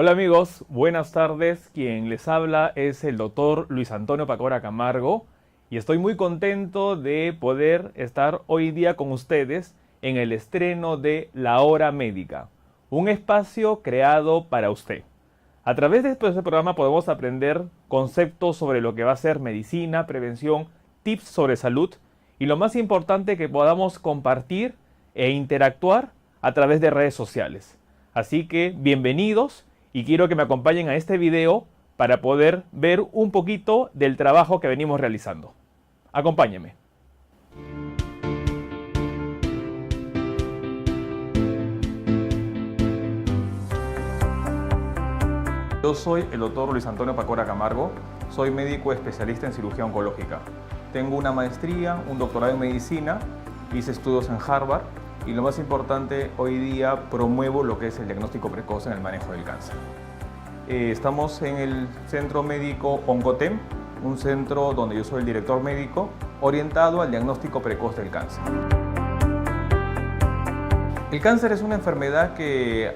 Hola amigos, buenas tardes. Quien les habla es el doctor Luis Antonio Pacora Camargo y estoy muy contento de poder estar hoy día con ustedes en el estreno de La Hora Médica, un espacio creado para usted. A través de este programa podemos aprender conceptos sobre lo que va a ser medicina, prevención, tips sobre salud y lo más importante, que podamos compartir e interactuar a través de redes sociales. Así que bienvenidos y quiero que me acompañen a este video para poder ver un poquito del trabajo que venimos realizando. Acompáñenme. Yo soy el doctor Luis Antonio Pacora Camargo, soy médico especialista en cirugía oncológica. Tengo una maestría, un doctorado en medicina, hice estudios en Harvard y lo más importante, hoy día promuevo lo que es el diagnóstico precoz en el manejo del cáncer. Estamos en el Centro Médico Oncotem, un centro donde yo soy el director médico, orientado al diagnóstico precoz del cáncer. El cáncer es una enfermedad que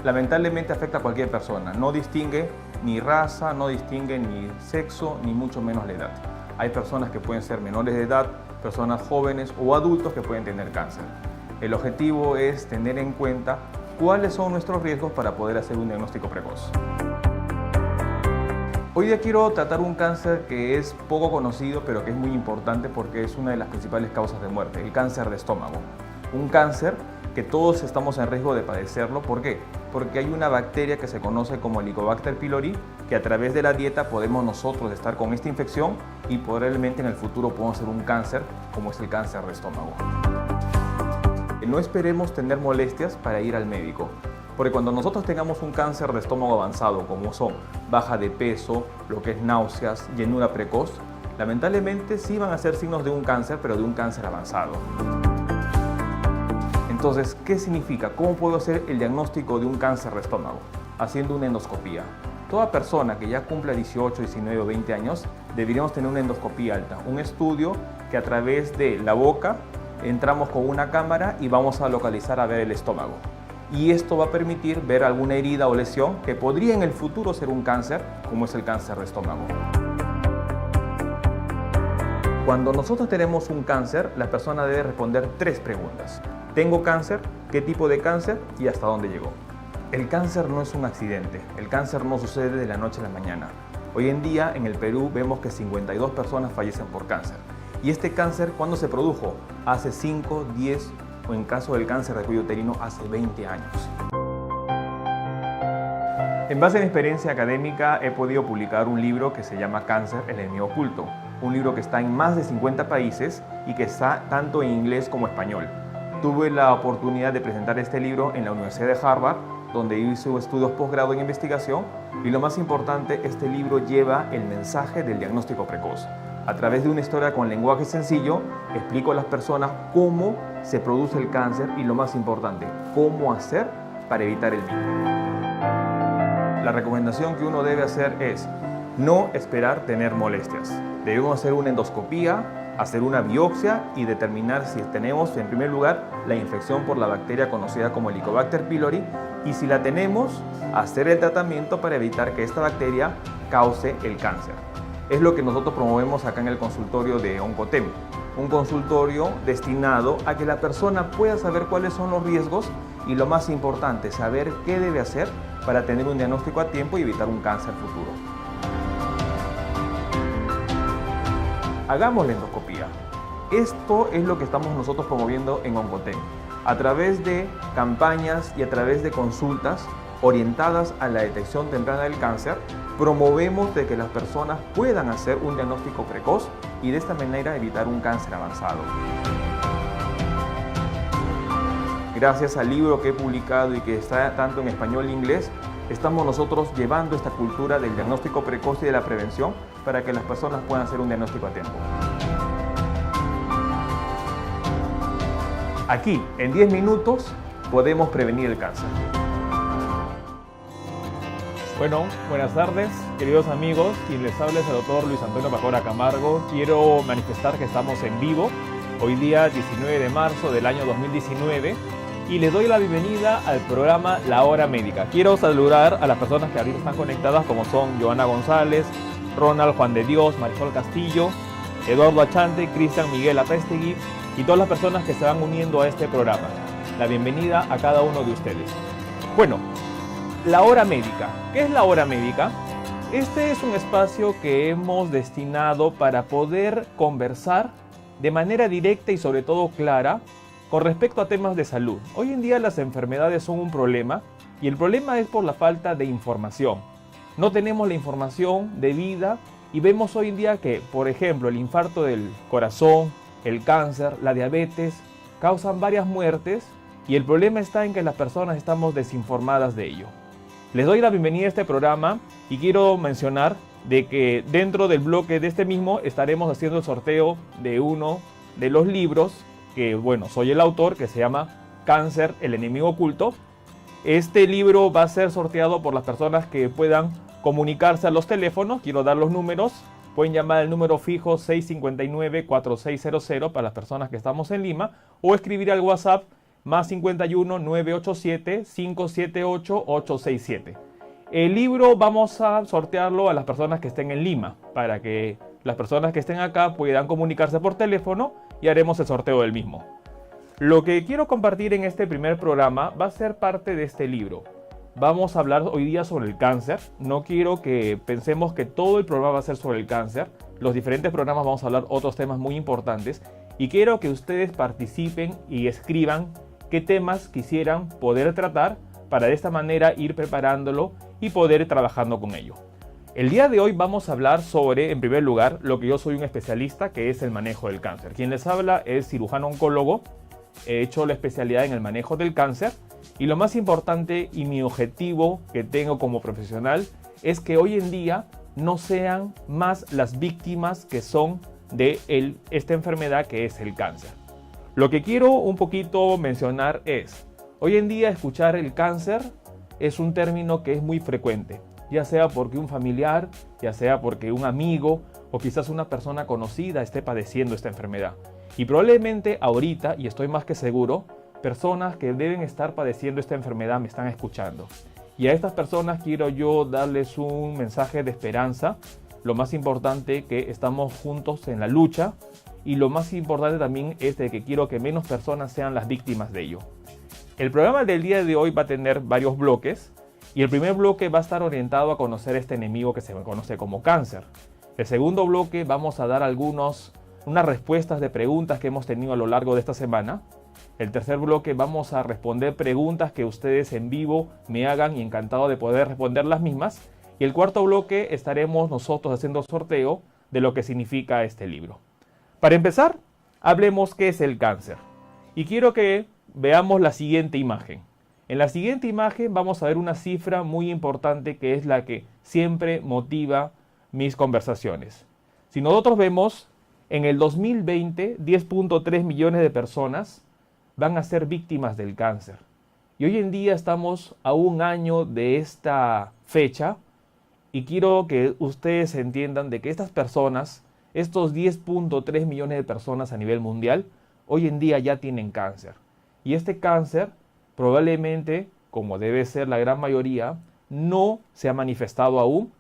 lamentablemente afecta a cualquier persona, no distingue ni raza, no distingue ni sexo, ni mucho menos la edad. Hay personas que pueden ser menores de edad, personas jóvenes o adultos que pueden tener cáncer. El objetivo es tener en cuenta cuáles son nuestros riesgos para poder hacer un diagnóstico precoz. Hoy día quiero tratar un cáncer que es poco conocido, pero que es muy importante porque es una de las principales causas de muerte, el cáncer de estómago. Un cáncer que todos estamos en riesgo de padecerlo. ¿Por qué? Porque hay una bacteria que se conoce como Helicobacter pylori, que a través de la dieta podemos nosotros estar con esta infección y probablemente en el futuro podemos hacer un cáncer como es el cáncer de estómago. No esperemos tener molestias para ir al médico, porque cuando nosotros tengamos un cáncer de estómago avanzado, como son baja de peso, lo que es náuseas, llenura precoz, lamentablemente sí van a ser signos de un cáncer, pero de un cáncer avanzado. Entonces, ¿qué significa? ¿Cómo puedo hacer el diagnóstico de un cáncer de estómago? Haciendo una endoscopía. Toda persona que ya cumpla 18, 19 o 20 años, deberíamos tener una endoscopía alta, un estudio que a través de la boca entramos con una cámara y vamos a localizar a ver el estómago. Y esto va a permitir ver alguna herida o lesión que podría en el futuro ser un cáncer, como es el cáncer de estómago. Cuando nosotros tenemos un cáncer, la persona debe responder 3 preguntas. ¿Tengo cáncer? ¿Qué tipo de cáncer? ¿Y hasta dónde llegó? El cáncer no es un accidente. El cáncer no sucede de la noche a la mañana. Hoy en día en el Perú vemos que 52 personas fallecen por cáncer. ¿Y este cáncer cuándo se produjo? Hace 5, 10 o en caso del cáncer de cuello uterino hace 20 años. En base a mi experiencia académica he podido publicar un libro que se llama Cáncer, el enemigo oculto. Un libro que está en más de 50 países y que está tanto en inglés como español. Tuve la oportunidad de presentar este libro en la Universidad de Harvard, donde hice estudios posgrado en investigación y lo más importante, este libro lleva el mensaje del diagnóstico precoz. A través de una historia con lenguaje sencillo, explico a las personas cómo se produce el cáncer y lo más importante, cómo hacer para evitar el mismo. La recomendación que uno debe hacer es no esperar tener molestias. Debemos hacer una endoscopía, hacer una biopsia y determinar si tenemos, en primer lugar, la infección por la bacteria conocida como Helicobacter pylori y si la tenemos, hacer el tratamiento para evitar que esta bacteria cause el cáncer. Es lo que nosotros promovemos acá en el consultorio de Oncotem, un consultorio destinado a que la persona pueda saber cuáles son los riesgos y lo más importante, saber qué debe hacer para tener un diagnóstico a tiempo y evitar un cáncer futuro. Hagamos la endoscopía. Esto es lo que estamos nosotros promoviendo en Oncotem, a través de campañas y a través de consultas orientadas a la detección temprana del cáncer, promovemos de que las personas puedan hacer un diagnóstico precoz y de esta manera evitar un cáncer avanzado. Gracias al libro que he publicado y que está tanto en español e inglés, estamos nosotros llevando esta cultura del diagnóstico precoz y de la prevención para que las personas puedan hacer un diagnóstico a tiempo. Aquí, en 10 minutos, podemos prevenir el cáncer. Bueno, buenas tardes, queridos amigos. Quien les habla es el doctor Luis Antonio Pacora Camargo. Quiero manifestar que estamos en vivo, hoy día 19 de marzo del año 2019, y les doy la bienvenida al programa La Hora Médica. Quiero saludar a las personas que ahorita están conectadas, como son Joana González, Ronald Juan de Dios, Marisol Castillo, Eduardo Achante, Cristian Miguel Apestegui y todas las personas que se van uniendo a este programa. La bienvenida a cada uno de ustedes. Bueno, La Hora Médica. ¿Qué es La Hora Médica? Este es un espacio que hemos destinado para poder conversar de manera directa y sobre todo clara con respecto a temas de salud. Hoy en día las enfermedades son un problema y el problema es por la falta de información. No tenemos la información debida y vemos hoy en día que, por ejemplo, el infarto del corazón, el cáncer, la diabetes, causan varias muertes y el problema está en que las personas estamos desinformadas de ello. Les doy la bienvenida a este programa y quiero mencionar de que dentro del bloque de este mismo estaremos haciendo el sorteo de uno de los libros que, bueno, soy el autor, que se llama Cáncer, el enemigo oculto. Este libro va a ser sorteado por las personas que puedan comunicarse a los teléfonos. Quiero dar los números. Pueden llamar al número fijo 659-4600 para las personas que estamos en Lima o escribir al WhatsApp más 51 987 578 867. El libro vamos a sortearlo a las personas que estén en Lima, para que las personas que estén acá puedan comunicarse por teléfono y haremos el sorteo del mismo. Lo que quiero compartir en este primer programa va a ser parte de este libro. Vamos a hablar hoy día sobre el cáncer. No quiero que pensemos que todo el programa va a ser sobre el cáncer. Los diferentes programas vamos a hablar otros temas muy importantes y quiero que ustedes participen y escriban qué temas quisieran poder tratar para de esta manera ir preparándolo y poder ir trabajando con ello. El día de hoy vamos a hablar sobre, en primer lugar, lo que yo soy un especialista, que es el manejo del cáncer. Quien les habla es cirujano oncólogo, he hecho la especialidad en el manejo del cáncer y lo más importante y mi objetivo que tengo como profesional es que hoy en día no sean más las víctimas que son de esta enfermedad que es el cáncer. Lo que quiero un poquito mencionar es, hoy en día escuchar el cáncer es un término que es muy frecuente, ya sea porque un familiar, ya sea porque un amigo o quizás una persona conocida esté padeciendo esta enfermedad. Y probablemente ahorita, y estoy más que seguro, personas que deben estar padeciendo esta enfermedad me están escuchando. Y a estas personas quiero yo darles un mensaje de esperanza. Lo más importante que estamos juntos en la lucha y lo más importante también es de que quiero que menos personas sean las víctimas de ello. El programa del día de hoy va a tener varios bloques y el primer bloque va a estar orientado a conocer este enemigo que se conoce como cáncer. El segundo bloque vamos a dar unas respuestas de preguntas que hemos tenido a lo largo de esta semana. El tercer bloque vamos a responder preguntas que ustedes en vivo me hagan y encantado de poder responder las mismas. Y el cuarto bloque estaremos nosotros haciendo sorteo de lo que significa este libro. Para empezar, hablemos qué es el cáncer. Y quiero que veamos la siguiente imagen. En la siguiente imagen vamos a ver una cifra muy importante que es la que siempre motiva mis conversaciones. Si nosotros vemos, en el 2020, 10.3 millones de personas van a ser víctimas del cáncer. Y hoy en día estamos a un año de esta fecha y quiero que ustedes entiendan de que estas personas, estos 10.3 millones de personas a nivel mundial, hoy en día ya tienen cáncer. Y este cáncer probablemente, como debe ser la gran mayoría, no se ha manifestado aún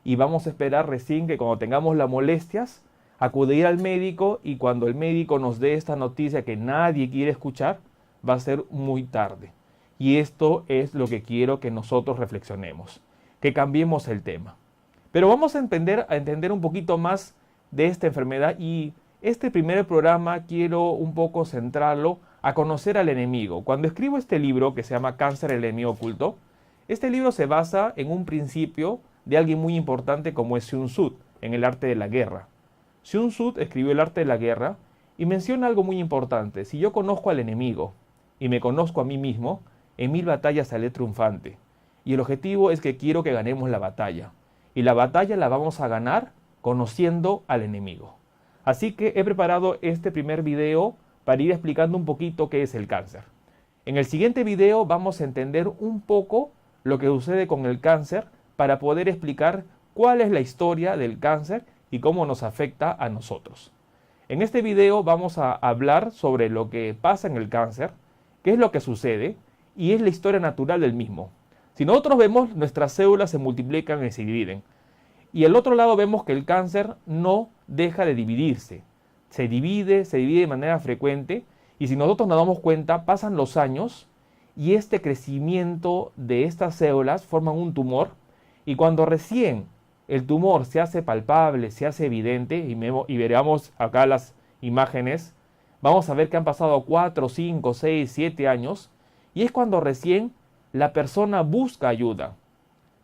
y vamos a esperar recién que cuando tengamos las molestias, acudir al médico y cuando el médico nos dé esta noticia que nadie quiere escuchar, va a ser muy tarde. Y esto es lo que quiero que nosotros reflexionemos, que cambiemos el tema. Pero vamos a entender un poquito más de esta enfermedad y este primer programa quiero un poco centrarlo a conocer al enemigo. Cuando escribo este libro que se llama Cáncer, el enemigo oculto, este libro se basa en un principio de alguien muy importante como es Sun Tzu en el arte de la guerra. Sun Tzu escribió el arte de la guerra y menciona algo muy importante. Si yo conozco al enemigo y me conozco a mí mismo, en 1000 batallas saldré triunfante. Y el objetivo es que quiero que ganemos la batalla. Y la batalla la vamos a ganar conociendo al enemigo. Así que he preparado este primer video para ir explicando un poquito qué es el cáncer. En el siguiente video vamos a entender un poco lo que sucede con el cáncer para poder explicar cuál es la historia del cáncer y cómo nos afecta a nosotros. En este video vamos a hablar sobre lo que pasa en el cáncer, qué es lo que sucede y es la historia natural del mismo. Si nosotros vemos, nuestras células se multiplican y se dividen. Y al otro lado vemos que el cáncer no deja de dividirse. Se divide de manera frecuente y si nosotros nos damos cuenta, pasan los años y este crecimiento de estas células forman un tumor y cuando recién el tumor se hace palpable, se hace evidente y veremos acá las imágenes, vamos a ver que han pasado 4, 5, 6, 7 años y es cuando recién la persona busca ayuda.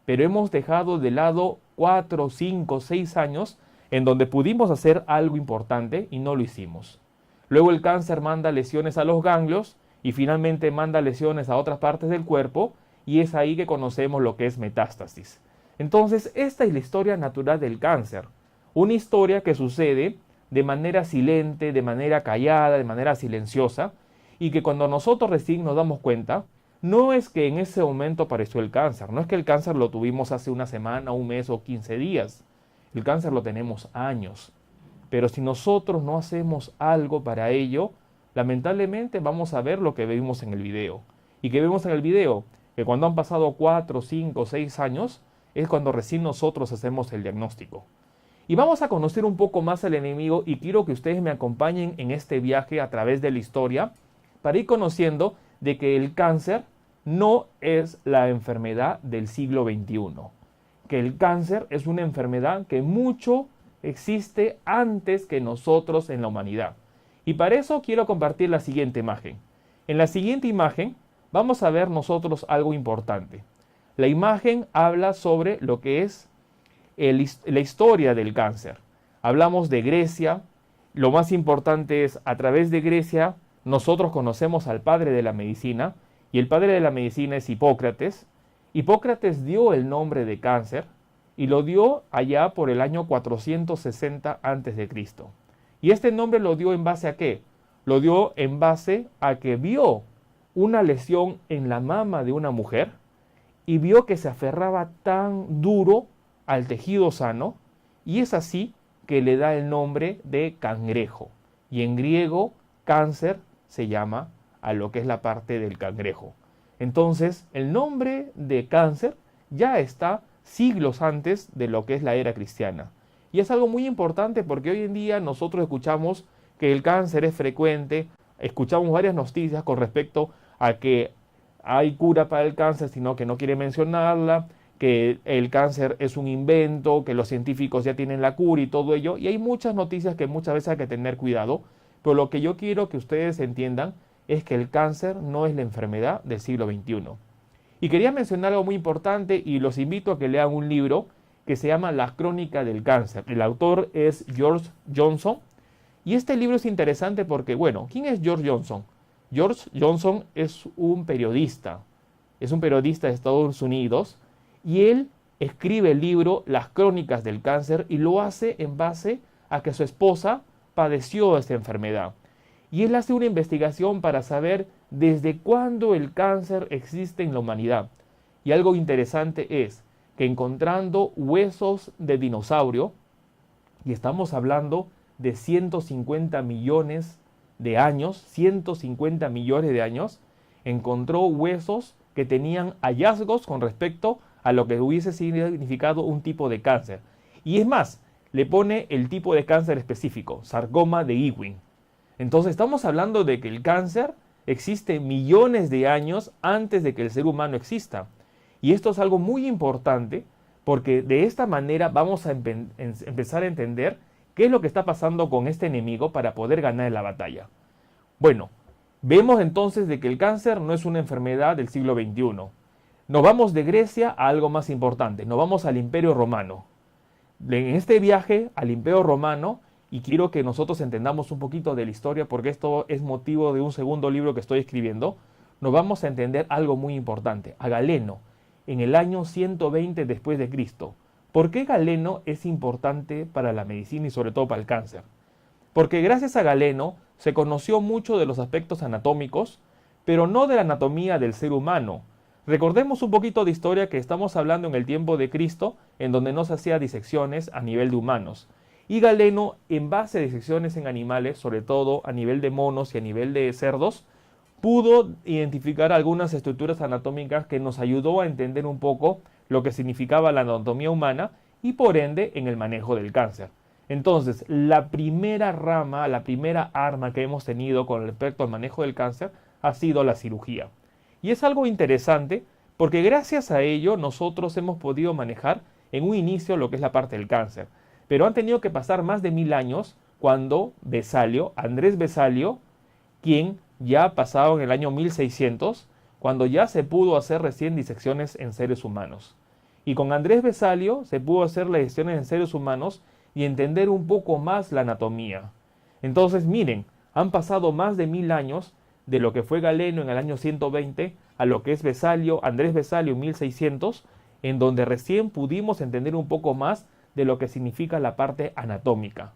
Pero hemos dejado de lado 4, 5, 6 años en donde pudimos hacer algo importante y no lo hicimos. Luego el cáncer manda lesiones a los ganglios y finalmente manda lesiones a otras partes del cuerpo y es ahí que conocemos lo que es metástasis. Entonces, esta es la historia natural del cáncer. Una historia que sucede de manera silente, de manera callada, de manera silenciosa y que cuando nosotros recién nos damos cuenta, no es que en ese momento apareció el cáncer, no es que el cáncer lo tuvimos hace una semana, un mes o 15 días. El cáncer lo tenemos años. Pero si nosotros no hacemos algo para ello, lamentablemente vamos a ver lo que vimos en el video. ¿Y que vemos en el video? Que cuando han pasado 4, 5, 6 años, es cuando recién nosotros hacemos el diagnóstico. Y vamos a conocer un poco más al enemigo y quiero que ustedes me acompañen en este viaje a través de la historia para ir conociendo de que el cáncer no es la enfermedad del siglo XXI. Que el cáncer es una enfermedad que mucho existe antes que nosotros en la humanidad. Y para eso quiero compartir la siguiente imagen. En la siguiente imagen vamos a ver nosotros algo importante. La imagen habla sobre lo que es la historia del cáncer. Hablamos de Grecia. Lo más importante es, a través de Grecia, nosotros conocemos al padre de la medicina, y el padre de la medicina es Hipócrates. Hipócrates dio el nombre de cáncer, y lo dio allá por el año 460 a.C. ¿Y este nombre lo dio en base a qué? Lo dio en base a que vio una lesión en la mama de una mujer, y vio que se aferraba tan duro al tejido sano, y es así que le da el nombre de cangrejo. Y en griego, cáncer se llama a lo que es la parte del cangrejo. Entonces, el nombre de cáncer ya está siglos antes de lo que es la era cristiana. Y es algo muy importante porque hoy en día nosotros escuchamos que el cáncer es frecuente, escuchamos varias noticias con respecto a que hay cura para el cáncer, sino que no quiere mencionarla, que el cáncer es un invento, que los científicos ya tienen la cura y todo ello. Y hay muchas noticias que muchas veces hay que tener cuidado, pero lo que yo quiero que ustedes entiendan es que el cáncer no es la enfermedad del siglo XXI. Y quería mencionar algo muy importante y los invito a que lean un libro que se llama Las Crónicas del Cáncer. El autor es George Johnson. Y este libro es interesante porque, bueno, ¿quién es George Johnson? George Johnson es un periodista de Estados Unidos y él escribe el libro Las Crónicas del Cáncer y lo hace en base a que su esposa padeció esta enfermedad. Y él hace una investigación para saber desde cuándo el cáncer existe en la humanidad. Y algo interesante es que encontrando huesos de dinosaurio, y estamos hablando de 150 millones de años, 150 millones de años, encontró huesos que tenían hallazgos con respecto a lo que hubiese significado un tipo de cáncer. Y es más, le pone el tipo de cáncer específico, sarcoma de Ewing. Entonces estamos hablando de que el cáncer existe millones de años antes de que el ser humano exista. Y esto es algo muy importante porque de esta manera vamos a empezar a entender qué es lo que está pasando con este enemigo para poder ganar la batalla. Bueno, vemos entonces de que el cáncer no es una enfermedad del siglo XXI. Nos vamos de Grecia a algo más importante, nos vamos al Imperio Romano. En este viaje al Imperio Romano, y quiero que nosotros entendamos un poquito de la historia porque esto es motivo de un segundo libro que estoy escribiendo, nos vamos a entender algo muy importante, a Galeno, en el año 120 después de Cristo. ¿Por qué Galeno es importante para la medicina y sobre todo para el cáncer? Porque gracias a Galeno se conoció mucho de los aspectos anatómicos, pero no de la anatomía del ser humano. Recordemos un poquito de historia que estamos hablando en el tiempo de Cristo, en donde no se hacía disecciones a nivel de humanos. Y Galeno, en base a disecciones en animales, sobre todo a nivel de monos y a nivel de cerdos, pudo identificar algunas estructuras anatómicas que nos ayudó a entender un poco lo que significaba la anatomía humana y por ende en el manejo del cáncer. Entonces, la primera rama, la primera arma que hemos tenido con respecto al manejo del cáncer ha sido la cirugía. Y es algo interesante porque gracias a ello nosotros hemos podido manejar en un inicio lo que es la parte del cáncer. Pero han tenido que pasar más de 1000 años cuando Vesalio, Andrés Vesalio, quien ya ha pasado en el año 1600, cuando ya se pudo hacer recién disecciones en seres humanos. Y con Andrés Vesalio se pudo hacer las disecciones en seres humanos y entender un poco más la anatomía. Entonces, miren, han pasado más de 1000 años de lo que fue Galeno en el año 120 a lo que es Vesalio, Andrés Vesalio en 1600, en donde recién pudimos entender un poco más de lo que significa la parte anatómica.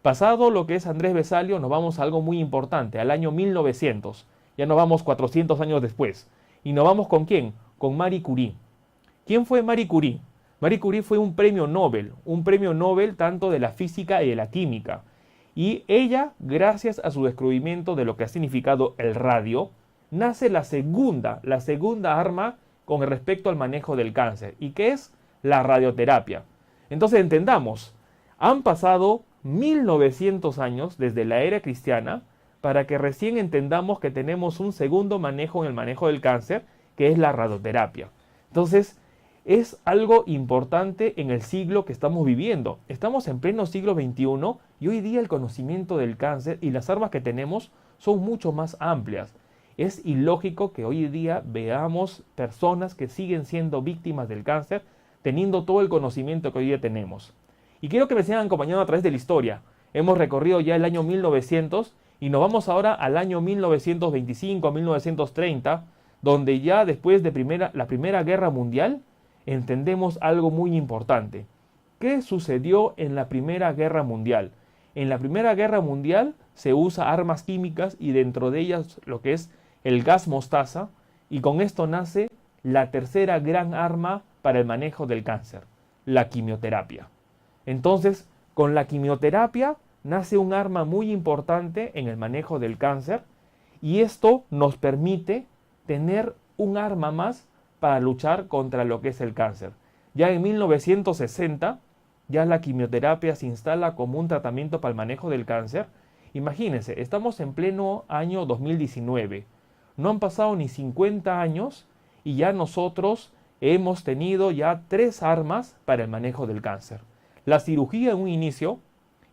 Pasado lo que es Andrés Vesalio, nos vamos a algo muy importante, al año 1900. Ya nos vamos 400 años después. ¿Y nos vamos con quién? Con Marie Curie. ¿Quién fue Marie Curie? Marie Curie fue un premio Nobel tanto de la física y de la química. Y ella, gracias a su descubrimiento de lo que ha significado el radio, nace la segunda arma con respecto al manejo del cáncer, y que es la radioterapia. Entonces entendamos, han pasado 1900 años desde la era cristiana para que recién entendamos que tenemos un segundo manejo en el manejo del cáncer, que es la radioterapia. Entonces, es algo importante en el siglo que estamos viviendo. Estamos en pleno siglo XXI y hoy día el conocimiento del cáncer y las armas que tenemos son mucho más amplias. Es ilógico que hoy día veamos personas que siguen siendo víctimas del cáncer teniendo todo el conocimiento que hoy día tenemos. Y quiero que me sigan acompañando a través de la historia. Hemos recorrido ya el año 1900 y nos vamos ahora al año 1925, 1930, donde ya después de la Primera Guerra Mundial entendemos algo muy importante. ¿Qué sucedió en la Primera Guerra Mundial? En la Primera Guerra Mundial se usa armas químicas y dentro de ellas lo que es el gas mostaza, y con esto nace la tercera gran arma para el manejo del cáncer, la quimioterapia. Entonces, con la quimioterapia nace un arma muy importante en el manejo del cáncer y esto nos permite tener un arma más para luchar contra lo que es el cáncer. Ya en 1960, ya la quimioterapia se instala como un tratamiento para el manejo del cáncer. Imagínense, estamos en pleno año 2019. No han pasado ni 50 años y ya nosotros hemos tenido ya 3 armas para el manejo del cáncer. La cirugía en un inicio,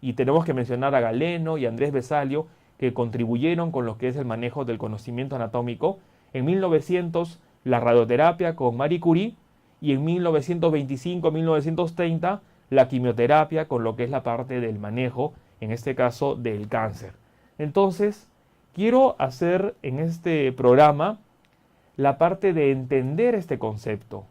y tenemos que mencionar a Galeno y Andrés Vesalio, que contribuyeron con lo que es el manejo del conocimiento anatómico. En 1900, la radioterapia con Marie Curie, y en 1925-1930, la quimioterapia con lo que es la parte del manejo, en este caso del cáncer. Entonces, quiero hacer en este programa la parte de entender este concepto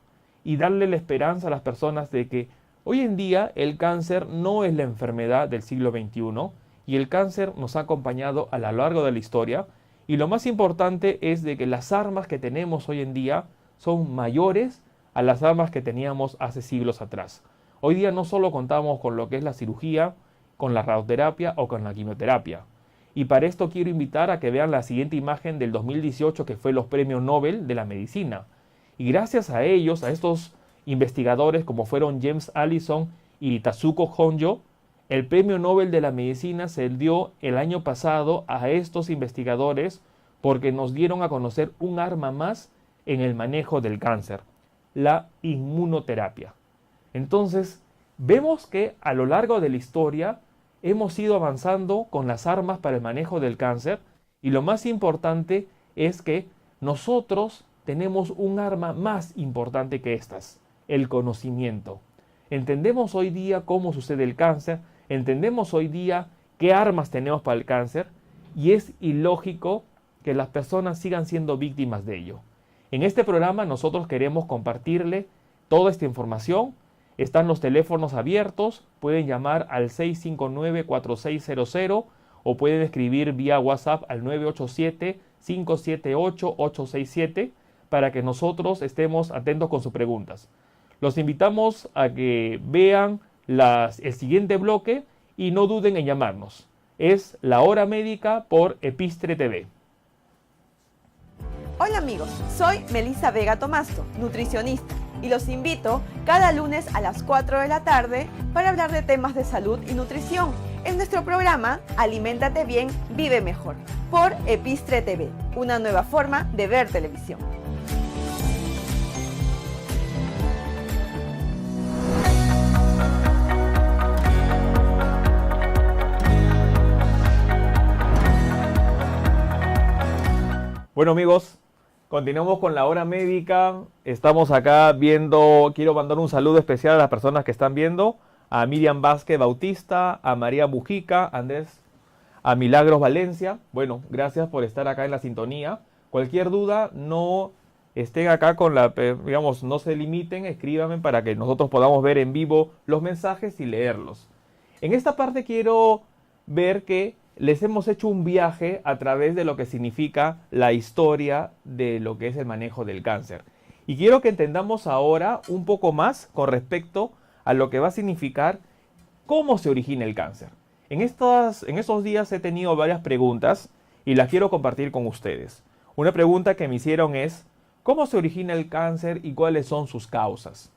y darle la esperanza a las personas de que hoy en día el cáncer no es la enfermedad del siglo XXI y el cáncer nos ha acompañado a lo largo de la historia, y lo más importante es de que las armas que tenemos hoy en día son mayores a las armas que teníamos hace siglos atrás. Hoy día no solo contamos con lo que es la cirugía, con la radioterapia o con la quimioterapia. Y para esto quiero invitar a que vean la siguiente imagen del 2018, que fue los premios Nobel de la medicina. Y gracias a ellos, a estos investigadores como fueron James Allison y Tasuku Honjo, el premio Nobel de la medicina se dio el año pasado a estos investigadores porque nos dieron a conocer un arma más en el manejo del cáncer, la inmunoterapia. Entonces, vemos que a lo largo de la historia hemos ido avanzando con las armas para el manejo del cáncer, y lo más importante es que nosotros tenemos un arma más importante que estas, el conocimiento. Entendemos hoy día cómo sucede el cáncer, entendemos hoy día qué armas tenemos para el cáncer, y es ilógico que las personas sigan siendo víctimas de ello. En este programa nosotros queremos compartirle toda esta información. Están los teléfonos abiertos, pueden llamar al 659-4600 o pueden escribir vía WhatsApp al 987-578-867 para que nosotros estemos atentos con sus preguntas. Los invitamos a que vean el siguiente bloque y no duden en llamarnos. Es La Hora Médica por Epistre TV. Hola amigos, soy Melissa Vega Tomasto, nutricionista, y los invito cada lunes a las 4 de la tarde para hablar de temas de salud y nutrición en nuestro programa Aliméntate Bien, Vive Mejor, por Epistre TV, una nueva forma de ver televisión. Bueno amigos, continuamos con la hora médica. Estamos acá viendo, quiero mandar un saludo especial a las personas que están viendo, a Miriam Vázquez Bautista, a María Mujica, Andrés, a Milagros Valencia. Bueno, gracias por estar acá en la sintonía. Cualquier duda, no estén acá con digamos, no se limiten, escríbanme para que nosotros podamos ver en vivo los mensajes y leerlos. En esta parte quiero ver que les hemos hecho un viaje a través de lo que significa la historia de lo que es el manejo del cáncer. Y quiero que entendamos ahora un poco más con respecto a lo que va a significar cómo se origina el cáncer. En estos días he tenido varias preguntas y las quiero compartir con ustedes. Una pregunta que me hicieron es, ¿cómo se origina el cáncer y cuáles son sus causas?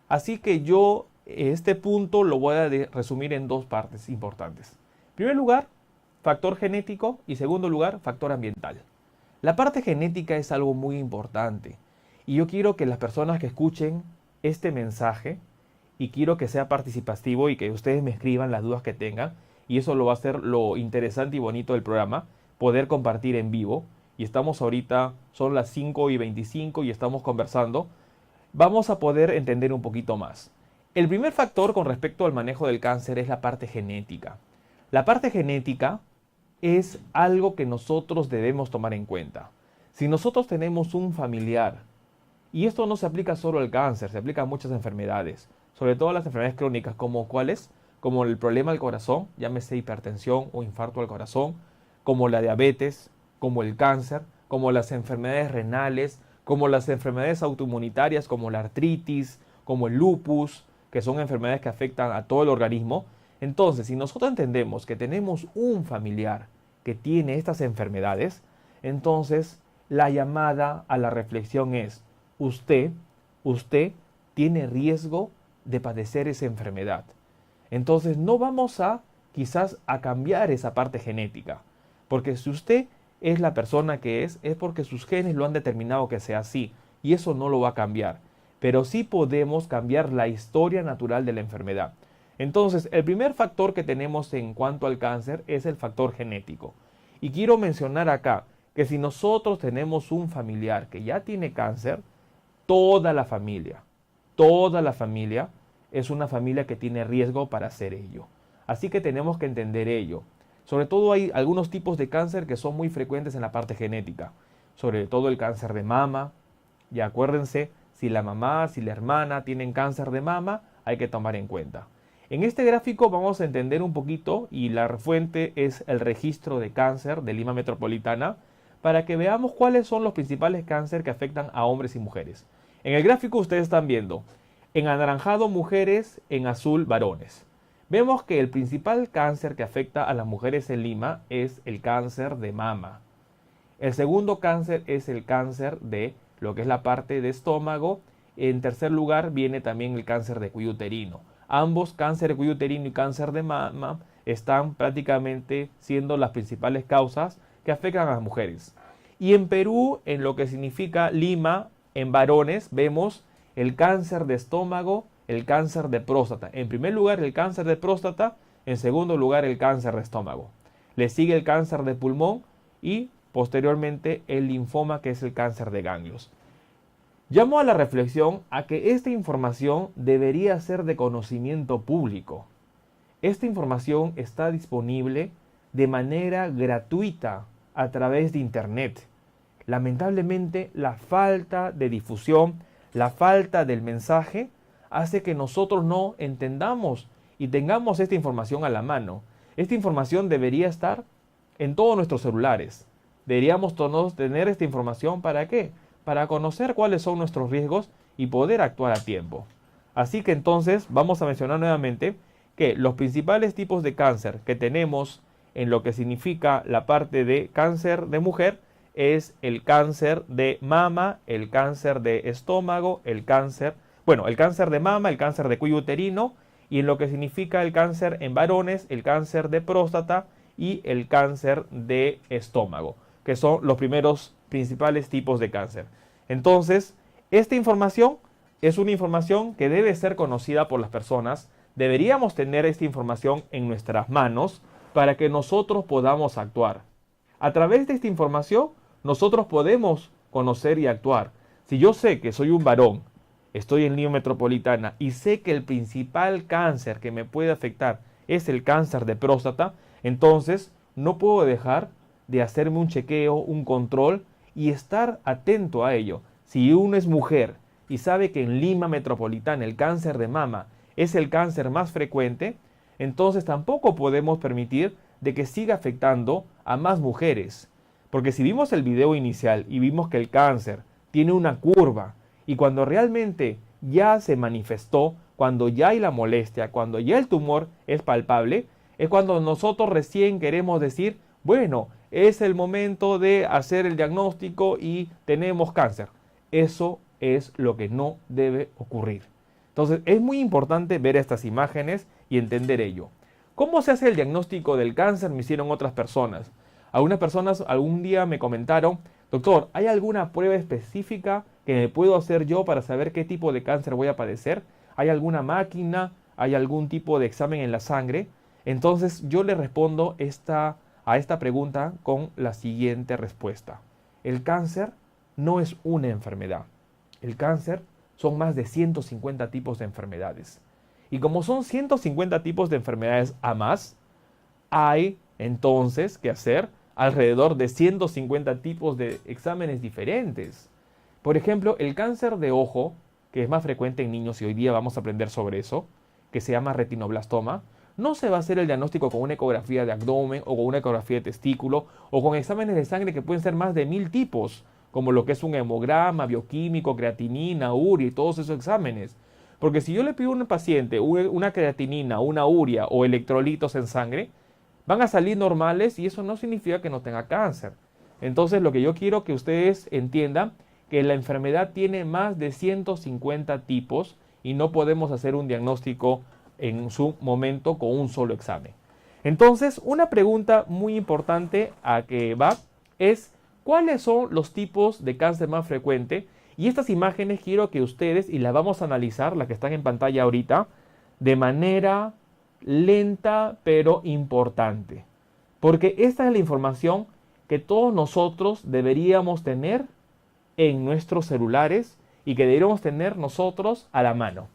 Así que yo este punto lo voy a resumir en dos partes importantes. En primer lugar, factor genético y segundo lugar, factor ambiental. La parte genética es algo muy importante y yo quiero que las personas que escuchen este mensaje y quiero que sea participativo y que ustedes me escriban las dudas que tengan y eso lo va a ser lo interesante y bonito del programa, poder compartir en vivo y estamos ahorita, son las 5:25 y estamos conversando, vamos a poder entender un poquito más. El primer factor con respecto al manejo del cáncer es la parte genética. La parte genética es algo que nosotros debemos tomar en cuenta. Si nosotros tenemos un familiar, y esto no se aplica solo al cáncer, se aplica a muchas enfermedades, sobre todo a las enfermedades crónicas, como ¿cuáles? Como el problema del corazón, llámese hipertensión o infarto al corazón, como la diabetes, como el cáncer, como las enfermedades renales, como las enfermedades autoinmunitarias, como la artritis, como el lupus, que son enfermedades que afectan a todo el organismo. Entonces, si nosotros entendemos que tenemos un familiar que tiene estas enfermedades, entonces la llamada a la reflexión es, usted tiene riesgo de padecer esa enfermedad. Entonces no vamos a quizás a cambiar esa parte genética, porque si usted es la persona que es porque sus genes lo han determinado que sea así, y eso no lo va a cambiar. Pero sí podemos cambiar la historia natural de la enfermedad. Entonces, el primer factor que tenemos en cuanto al cáncer es el factor genético. Y quiero mencionar acá que si nosotros tenemos un familiar que ya tiene cáncer, toda la familia es una familia que tiene riesgo para hacer ello. Así que tenemos que entender ello. Sobre todo hay algunos tipos de cáncer que son muy frecuentes en la parte genética. Sobre todo el cáncer de mama. Y acuérdense, si la mamá, si la hermana tienen cáncer de mama, hay que tomar en cuenta. En este gráfico vamos a entender un poquito, y la fuente es el registro de cáncer de Lima Metropolitana, para que veamos cuáles son los principales cánceres que afectan a hombres y mujeres. En el gráfico ustedes están viendo, en anaranjado mujeres, en azul varones. Vemos que el principal cáncer que afecta a las mujeres en Lima es el cáncer de mama. El segundo cáncer es el cáncer de lo que es la parte de estómago. En tercer lugar viene también el cáncer de cuello uterino. Ambos, cáncer de cuello uterino y cáncer de mama, están prácticamente siendo las principales causas que afectan a las mujeres. Y en Perú, en lo que significa Lima, en varones, vemos el cáncer de estómago, el cáncer de próstata. En primer lugar, el cáncer de próstata, en segundo lugar, el cáncer de estómago. Le sigue el cáncer de pulmón y posteriormente el linfoma, que es el cáncer de ganglios. Llamo a la reflexión a que esta información debería ser de conocimiento público. Esta información está disponible de manera gratuita a través de Internet. Lamentablemente, la falta de difusión, la falta del mensaje, hace que nosotros no entendamos y tengamos esta información a la mano. Esta información debería estar en todos nuestros celulares. Deberíamos todos tener esta información, ¿para qué? Para conocer cuáles son nuestros riesgos y poder actuar a tiempo. Así que entonces vamos a mencionar nuevamente que los principales tipos de cáncer que tenemos en lo que significa la parte de cáncer de mujer es el cáncer de mama, el cáncer de estómago, el cáncer de mama, el cáncer de cuello uterino, y en lo que significa el cáncer en varones, el cáncer de próstata y el cáncer de estómago, que son los primeros principales tipos de cáncer. Entonces, esta información es una información que debe ser conocida por las personas. Deberíamos tener esta información en nuestras manos para que nosotros podamos actuar. A través de esta información, nosotros podemos conocer y actuar. Si yo sé que soy un varón, estoy en Lima Metropolitana y sé que el principal cáncer que me puede afectar es el cáncer de próstata, entonces no puedo dejar de hacerme un chequeo, un control y estar atento a ello. Si uno es mujer y sabe que en Lima Metropolitana el cáncer de mama es el cáncer más frecuente, entonces tampoco podemos permitir de que siga afectando a más mujeres. Porque si vimos el video inicial y vimos que el cáncer tiene una curva y cuando realmente ya se manifestó, cuando ya hay la molestia, cuando ya el tumor es palpable, es cuando nosotros recién queremos decir, bueno, es el momento de hacer el diagnóstico y tenemos cáncer. Eso es lo que no debe ocurrir. Entonces es muy importante ver estas imágenes y entender ello. ¿Cómo se hace el diagnóstico del cáncer? Me hicieron otras personas. Algunas personas algún día me comentaron, doctor, ¿hay alguna prueba específica que me puedo hacer yo para saber qué tipo de cáncer voy a padecer? ¿Hay alguna máquina? ¿Hay algún tipo de examen en la sangre? Entonces yo le respondo a esta pregunta con la siguiente respuesta. El cáncer no es una enfermedad. El cáncer son más de 150 tipos de enfermedades. Y como son 150 tipos de enfermedades a más, hay entonces que hacer alrededor de 150 tipos de exámenes diferentes. Por ejemplo, el cáncer de ojo, que es más frecuente en niños y hoy día vamos a aprender sobre eso, que se llama retinoblastoma, no se va a hacer el diagnóstico con una ecografía de abdomen o con una ecografía de testículo o con exámenes de sangre que pueden ser más de 1000 tipos, como lo que es un hemograma, bioquímico, creatinina, urea y todos esos exámenes. Porque si yo le pido a un paciente una creatinina, una urea o electrolitos en sangre, van a salir normales y eso no significa que no tenga cáncer. Entonces lo que yo quiero que ustedes entiendan que la enfermedad tiene más de 150 tipos y no podemos hacer un diagnóstico en su momento con un solo examen. Entonces, una pregunta muy importante a que va es ¿cuáles son los tipos de cáncer más frecuentes? Y estas imágenes quiero que ustedes, y las vamos a analizar, las que están en pantalla ahorita, de manera lenta pero importante. Porque esta es la información que todos nosotros deberíamos tener en nuestros celulares y que deberíamos tener nosotros a la mano.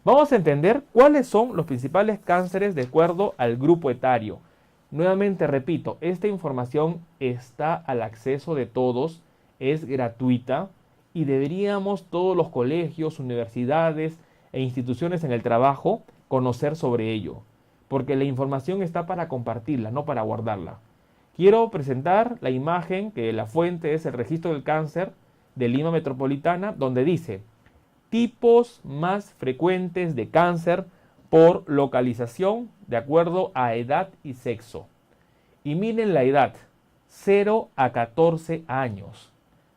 Vamos a entender cuáles son los principales cánceres de acuerdo al grupo etario. Nuevamente repito, esta información está al acceso de todos, es gratuita y deberíamos todos los colegios, universidades e instituciones en el trabajo conocer sobre ello, porque la información está para compartirla, no para guardarla. Quiero presentar la imagen que la fuente es el Registro del Cáncer de Lima Metropolitana, donde dice tipos más frecuentes de cáncer por localización de acuerdo a edad y sexo. Y miren la edad, 0 a 14 años.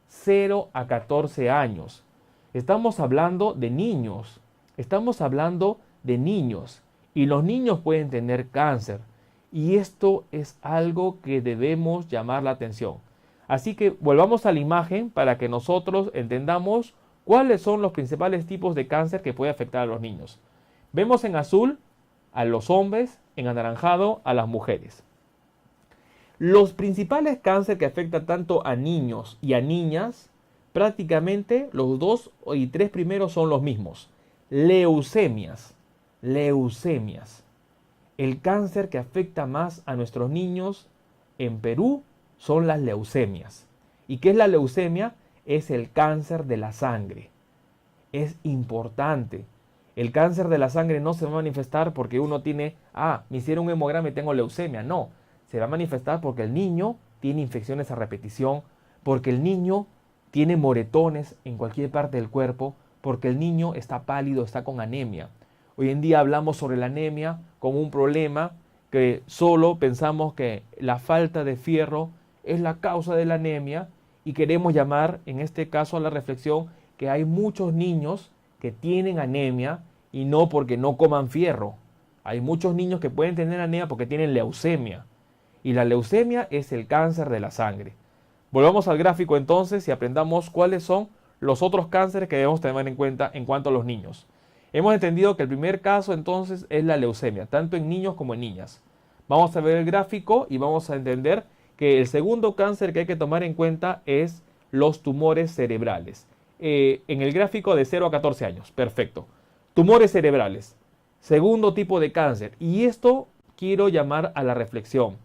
0 a 14 años. Estamos hablando de niños. Estamos hablando de niños. Y los niños pueden tener cáncer. Y esto es algo que debemos llamar la atención. Así que volvamos a la imagen para que nosotros entendamos cuáles son los principales tipos de cáncer que puede afectar a los niños. Vemos en azul a los hombres, en anaranjado a las mujeres. Los principales cánceres que afectan tanto a niños y a niñas, prácticamente los 2 y 3 primeros son los mismos. Leucemias. Leucemias. El cáncer que afecta más a nuestros niños en Perú son las leucemias. ¿Y qué es la leucemia? Es el cáncer de la sangre. Es importante. El cáncer de la sangre no se va a manifestar porque uno tiene, me hicieron un hemograma y tengo leucemia. No, se va a manifestar porque el niño tiene infecciones a repetición, porque el niño tiene moretones en cualquier parte del cuerpo, porque el niño está pálido, está con anemia. Hoy en día hablamos sobre la anemia como un problema que solo pensamos que la falta de fierro es la causa de la anemia y queremos llamar en este caso a la reflexión que hay muchos niños que tienen anemia y no porque no coman fierro. Hay muchos niños que pueden tener anemia porque tienen leucemia. Y la leucemia es el cáncer de la sangre. Volvamos al gráfico entonces y aprendamos cuáles son los otros cánceres que debemos tener en cuenta en cuanto a los niños. Hemos entendido que el primer caso entonces es la leucemia, tanto en niños como en niñas. Vamos a ver el gráfico y vamos a entender que el segundo cáncer que hay que tomar en cuenta es los tumores cerebrales. En el gráfico de 0 a 14 años, perfecto. Tumores cerebrales, segundo tipo de cáncer. Y esto quiero llamar a la reflexión.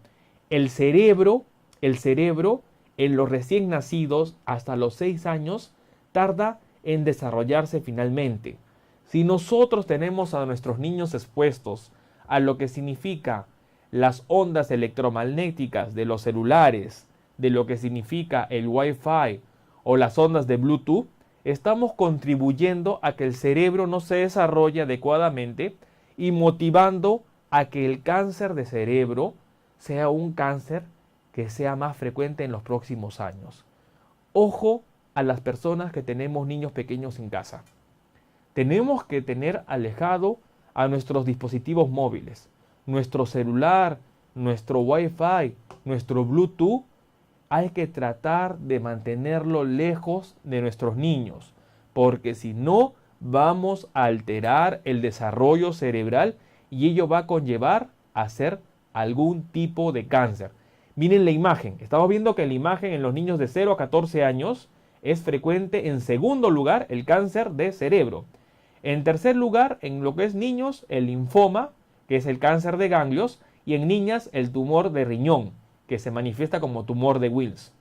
El cerebro en los recién nacidos hasta los 6 años tarda en desarrollarse finalmente. Si nosotros tenemos a nuestros niños expuestos a lo que significa las ondas electromagnéticas de los celulares, de lo que significa el Wi-Fi o las ondas de Bluetooth, estamos contribuyendo a que el cerebro no se desarrolle adecuadamente y motivando a que el cáncer de cerebro sea un cáncer que sea más frecuente en los próximos años. Ojo a las personas que tenemos niños pequeños en casa. Tenemos que tener alejado a nuestros dispositivos móviles, nuestro celular, nuestro Wi-Fi, nuestro Bluetooth. Hay que tratar de mantenerlo lejos de nuestros niños, porque si no, vamos a alterar el desarrollo cerebral y ello va a conllevar a hacer algún tipo de cáncer. Miren la imagen. Estamos viendo que la imagen en los niños de 0 a 14 años es frecuente. En segundo lugar, el cáncer de cerebro. En tercer lugar, en lo que es niños, el linfoma, que es el cáncer de ganglios, y en niñas, el tumor de riñón, que se manifiesta como tumor de Wills.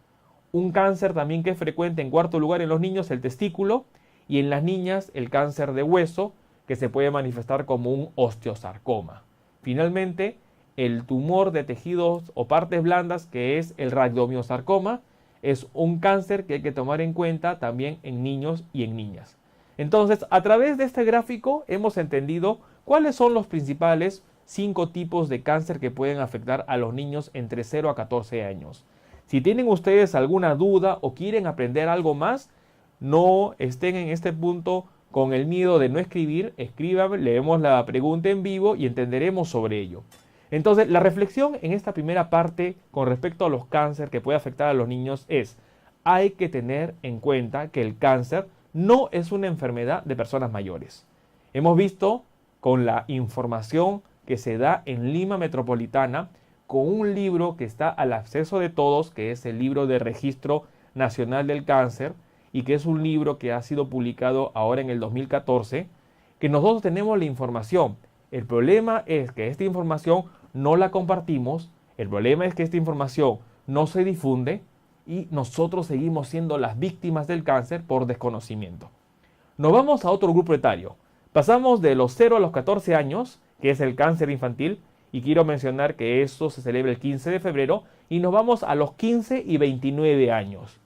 Un cáncer también que es frecuente en cuarto lugar en los niños, el testículo, y en las niñas, el cáncer de hueso, que se puede manifestar como un osteosarcoma. Finalmente, el tumor de tejidos o partes blandas, que es el radiomiosarcoma, es un cáncer que hay que tomar en cuenta también en niños y en niñas. Entonces, a través de este gráfico hemos entendido cuáles son los principales 5 tipos de cáncer que pueden afectar a los niños entre 0 a 14 años. Si tienen ustedes alguna duda o quieren aprender algo más, no estén en este punto con el miedo de no escribir. Escriban, leemos la pregunta en vivo y entenderemos sobre ello. Entonces, la reflexión en esta primera parte con respecto a los cánceres que puede afectar a los niños es: hay que tener en cuenta que el cáncer no es una enfermedad de personas mayores. Hemos visto con la información que se da en Lima Metropolitana, con un libro que está al acceso de todos, que es el libro de Registro Nacional del Cáncer, y que es un libro que ha sido publicado ahora en el 2014, que nosotros tenemos la información. El problema es que esta información no la compartimos, el problema es que esta información no se difunde y nosotros seguimos siendo las víctimas del cáncer por desconocimiento. Nos vamos a otro grupo etario. Pasamos de los 0 a los 14 años, que es el cáncer infantil, y quiero mencionar que esto se celebra el 15 de febrero, y nos vamos a los 15 y 29 años.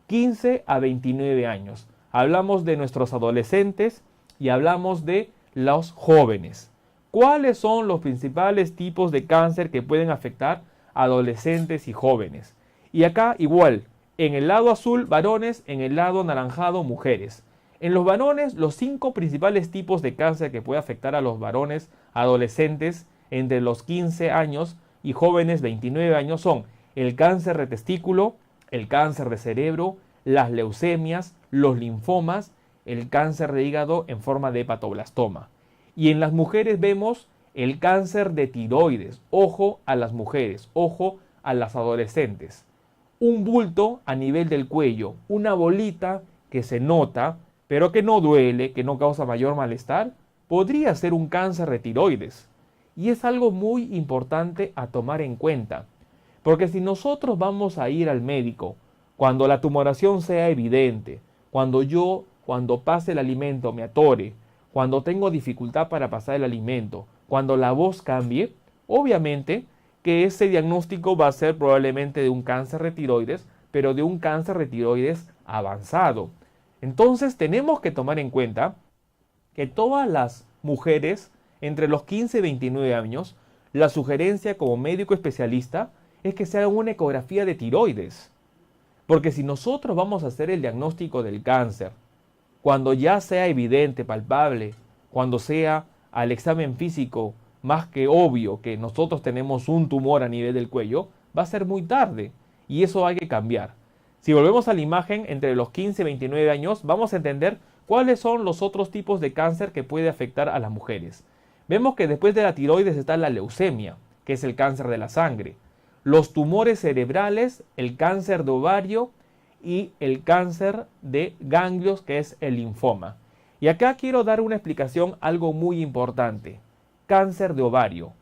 15 a 29 años. Hablamos de nuestros adolescentes y hablamos de los jóvenes. ¿Cuáles son los principales tipos de cáncer que pueden afectar a adolescentes y jóvenes? Y acá igual, en el lado azul varones, en el lado anaranjado mujeres. En los varones, los 5 principales tipos de cáncer que puede afectar a los varones adolescentes entre los 15 años y jóvenes 29 años son el cáncer de testículo, el cáncer de cerebro, las leucemias, los linfomas, el cáncer de hígado en forma de hepatoblastoma. Y en las mujeres vemos el cáncer de tiroides. Ojo a las mujeres, ojo a las adolescentes. Un bulto a nivel del cuello, una bolita que se nota, pero que no duele, que no causa mayor malestar, podría ser un cáncer de tiroides. Y es algo muy importante a tomar en cuenta, porque si nosotros vamos a ir al médico, cuando la tumoración sea evidente, cuando pase el alimento me atore, cuando tengo dificultad para pasar el alimento, cuando la voz cambie, obviamente que ese diagnóstico va a ser probablemente de un cáncer de tiroides, pero de un cáncer de tiroides avanzado. Entonces tenemos que tomar en cuenta que todas las mujeres entre los 15 y 29 años, la sugerencia como médico especialista es que se haga una ecografía de tiroides. Porque si nosotros vamos a hacer el diagnóstico del cáncer, cuando ya sea evidente, palpable, cuando sea al examen físico más que obvio que nosotros tenemos un tumor a nivel del cuello, va a ser muy tarde y eso hay que cambiar. Si volvemos a la imagen, entre los 15 y 29 años, vamos a entender cuáles son los otros tipos de cáncer que puede afectar a las mujeres. Vemos que después de la tiroides está la leucemia, que es el cáncer de la sangre, los tumores cerebrales, el cáncer de ovario y el cáncer de ganglios, que es el linfoma. Y acá quiero dar una explicación, algo muy importante. Cáncer de ovario,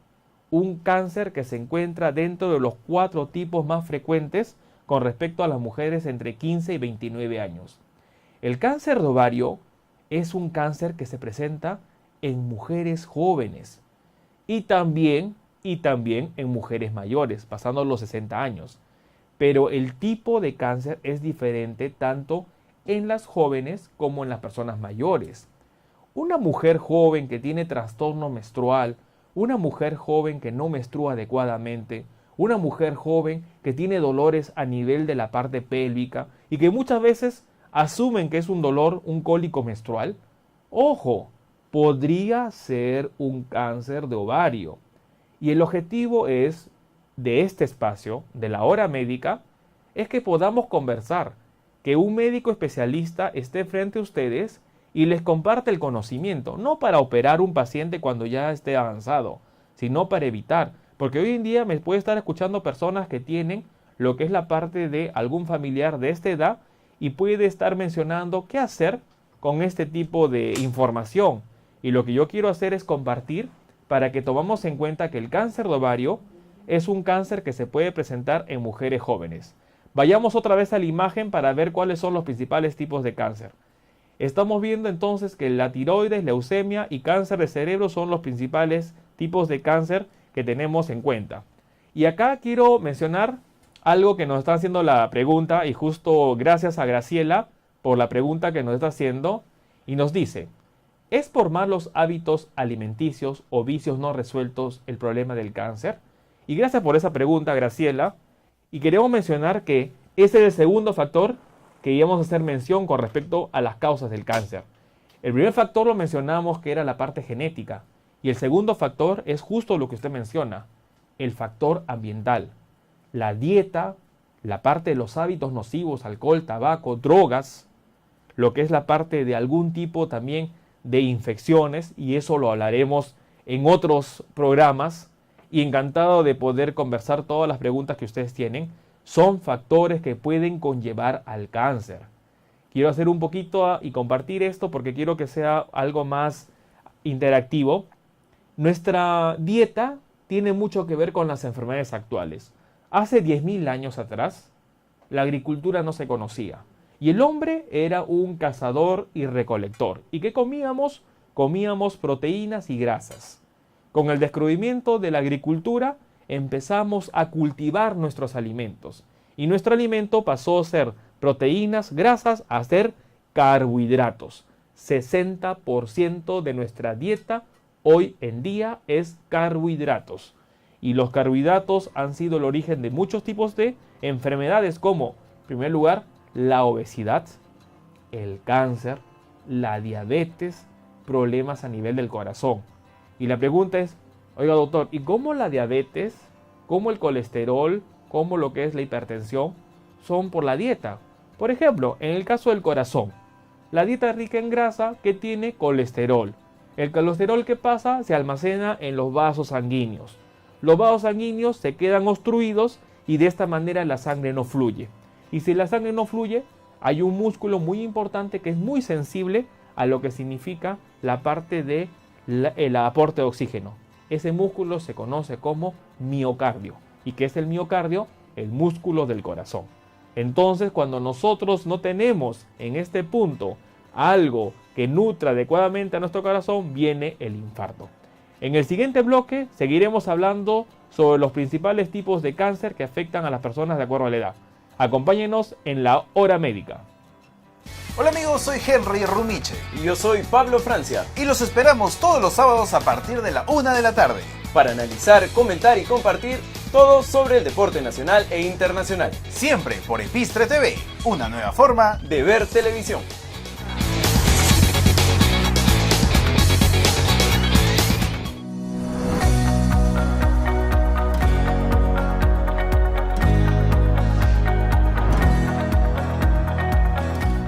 un cáncer que se encuentra dentro de los 4 tipos más frecuentes con respecto a las mujeres entre 15 y 29 años. El cáncer de ovario es un cáncer que se presenta en mujeres jóvenes y también en mujeres mayores, pasando los 60 años. Pero el tipo de cáncer es diferente tanto en las jóvenes como en las personas mayores. Una mujer joven que tiene trastorno menstrual, una mujer joven que no menstrua adecuadamente, una mujer joven que tiene dolores a nivel de la parte pélvica y que muchas veces asumen que es un dolor, un cólico menstrual, ojo, podría ser un cáncer de ovario. Y el objetivo es, de este espacio, de la hora médica, es que podamos conversar, que un médico especialista esté frente a ustedes y les comparte el conocimiento, no para operar un paciente cuando ya esté avanzado, sino para evitar. Porque hoy en día me puede estar escuchando personas que tienen lo que es la parte de algún familiar de esta edad y puede estar mencionando qué hacer con este tipo de información. Y lo que yo quiero hacer es compartir para que tomemos en cuenta que el cáncer de ovario es un cáncer que se puede presentar en mujeres jóvenes. Vayamos otra vez a la imagen para ver cuáles son los principales tipos de cáncer. Estamos viendo entonces que la tiroides, leucemia y cáncer de cerebro son los principales tipos de cáncer que tenemos en cuenta. Y acá quiero mencionar algo que nos está haciendo la pregunta, y justo gracias a Graciela por la pregunta que nos está haciendo, y nos dice: ¿es por malos hábitos alimenticios o vicios no resueltos el problema del cáncer? Y gracias por esa pregunta, Graciela, y queremos mencionar que ese es el segundo factor que íbamos a hacer mención con respecto a las causas del cáncer. El primer factor lo mencionamos, que era la parte genética. Y el segundo factor es justo lo que usted menciona, el factor ambiental. La dieta, la parte de los hábitos nocivos, alcohol, tabaco, drogas, lo que es la parte de algún tipo también de infecciones, y eso lo hablaremos en otros programas, y encantado de poder conversar todas las preguntas que ustedes tienen, son factores que pueden conllevar al cáncer. Quiero hacer un poquito y compartir esto porque quiero que sea algo más interactivo. Nuestra dieta tiene mucho que ver con las enfermedades actuales. Hace 10.000 años atrás, la agricultura no se conocía. Y el hombre era un cazador y recolector. ¿Y qué comíamos? Comíamos proteínas y grasas. Con el descubrimiento de la agricultura, empezamos a cultivar nuestros alimentos. Y nuestro alimento pasó a ser proteínas, grasas, a ser carbohidratos. 60% de nuestra dieta hoy en día es carbohidratos. Y los carbohidratos han sido el origen de muchos tipos de enfermedades como, en primer lugar, la obesidad, el cáncer, la diabetes, problemas a nivel del corazón. Y la pregunta es, oiga doctor, ¿y cómo la diabetes, cómo el colesterol, cómo lo que es la hipertensión son por la dieta? Por ejemplo, en el caso del corazón, la dieta rica en grasa que tiene colesterol. El colesterol, ¿qué pasa? Se almacena en los vasos sanguíneos. Los vasos sanguíneos se quedan obstruidos y de esta manera la sangre no fluye. Y si la sangre no fluye, hay un músculo muy importante que es muy sensible a lo que significa la parte de el aporte de oxígeno. Ese músculo se conoce como miocardio. ¿Y qué es el miocardio? El músculo del corazón. Entonces, cuando nosotros no tenemos en este punto algo que nutra adecuadamente a nuestro corazón, viene el infarto. En el siguiente bloque seguiremos hablando sobre los principales tipos de cáncer que afectan a las personas de acuerdo a la edad. Acompáñenos en la hora médica. Hola amigos, soy Henry Rumiche. Y yo soy Pablo Francia. Y los esperamos todos los sábados a partir de la 1 de la tarde. Para analizar, comentar y compartir Todo sobre el deporte nacional e internacional. Siempre por Epistre TV, una nueva forma De ver televisión.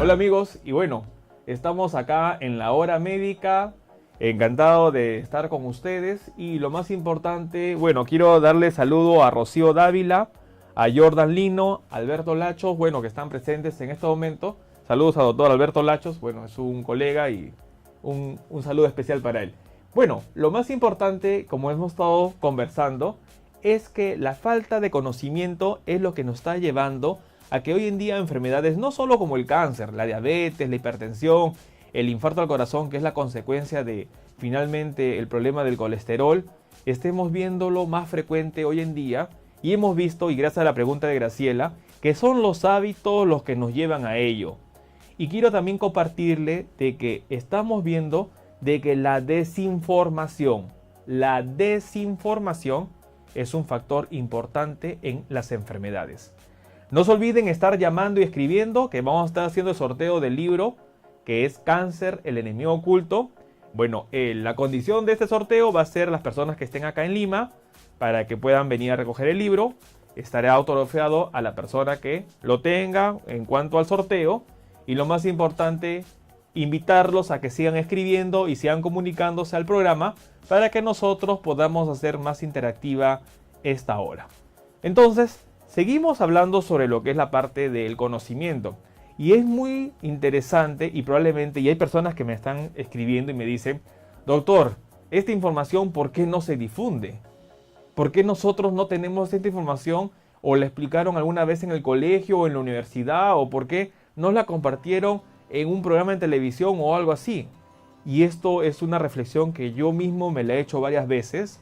Hola amigos, y bueno, estamos acá en la hora médica, encantado de estar con ustedes y lo más importante, bueno, quiero darle saludo a Rocío Dávila, a Jordan Lino, a Alberto Lachos, bueno, que están presentes en este momento. Saludos a doctor Alberto Lachos, bueno, es un colega y un saludo especial para él. Bueno, lo más importante, como hemos estado conversando, es que la falta de conocimiento es lo que nos está llevando a que hoy en día enfermedades no solo como el cáncer, la diabetes, la hipertensión, el infarto al corazón, que es la consecuencia de finalmente el problema del colesterol, estemos viéndolo más frecuente hoy en día. Y hemos visto, y gracias a la pregunta de Graciela, que son los hábitos los que nos llevan a ello. Y quiero también compartirle de que estamos viendo de que la desinformación es un factor importante en las enfermedades. No se olviden estar llamando y escribiendo, que vamos a estar haciendo el sorteo del libro, que es Cáncer, el enemigo oculto. Bueno, la condición de este sorteo va a ser las personas que estén acá en Lima, para que puedan venir a recoger el libro. Estará autografado a la persona que lo tenga en cuanto al sorteo. Y lo más importante, invitarlos a que sigan escribiendo y sigan comunicándose al programa, para que nosotros podamos hacer más interactiva esta hora. Entonces, seguimos hablando sobre lo que es la parte del conocimiento. Y es muy interesante y probablemente, y hay personas que me están escribiendo y me dicen, doctor, esta información, ¿por qué no se difunde? ¿Por qué nosotros no tenemos esta información o la explicaron alguna vez en el colegio o en la universidad? ¿O por qué no la compartieron en un programa de televisión o algo así? Y esto es una reflexión que yo mismo me la he hecho varias veces.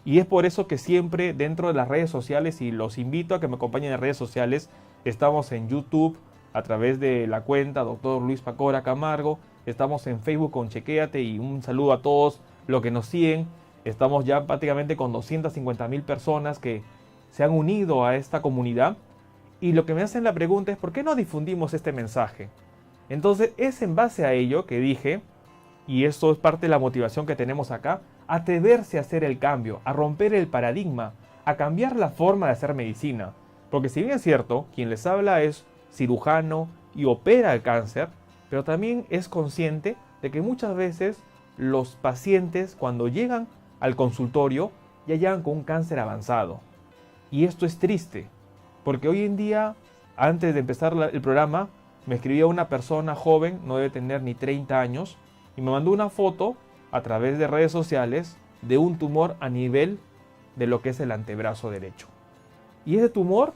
Y es por eso que siempre dentro de las redes sociales, y los invito a que me acompañen en redes sociales, estamos en YouTube a través de la cuenta Dr. Luis Pacora Camargo, estamos en Facebook con Chequéate, y un saludo a todos los que nos siguen. Estamos ya prácticamente con 250,000 personas que se han unido a esta comunidad. Y lo que me hacen la pregunta es, ¿por qué no difundimos este mensaje? Entonces es en base a ello que dije, y esto es parte de la motivación que tenemos acá, atreverse a hacer el cambio, a romper el paradigma, a cambiar la forma de hacer medicina. Porque si bien es cierto, quien les habla es cirujano y opera el cáncer, pero también es consciente de que muchas veces los pacientes, cuando llegan al consultorio, ya llegan con un cáncer avanzado. Y esto es triste, porque hoy en día, antes de empezar el programa, me escribía una persona joven, no debe tener ni 30 años, y me mandó una foto a través de redes sociales de un tumor a nivel de lo que es el antebrazo derecho. Y ese tumor,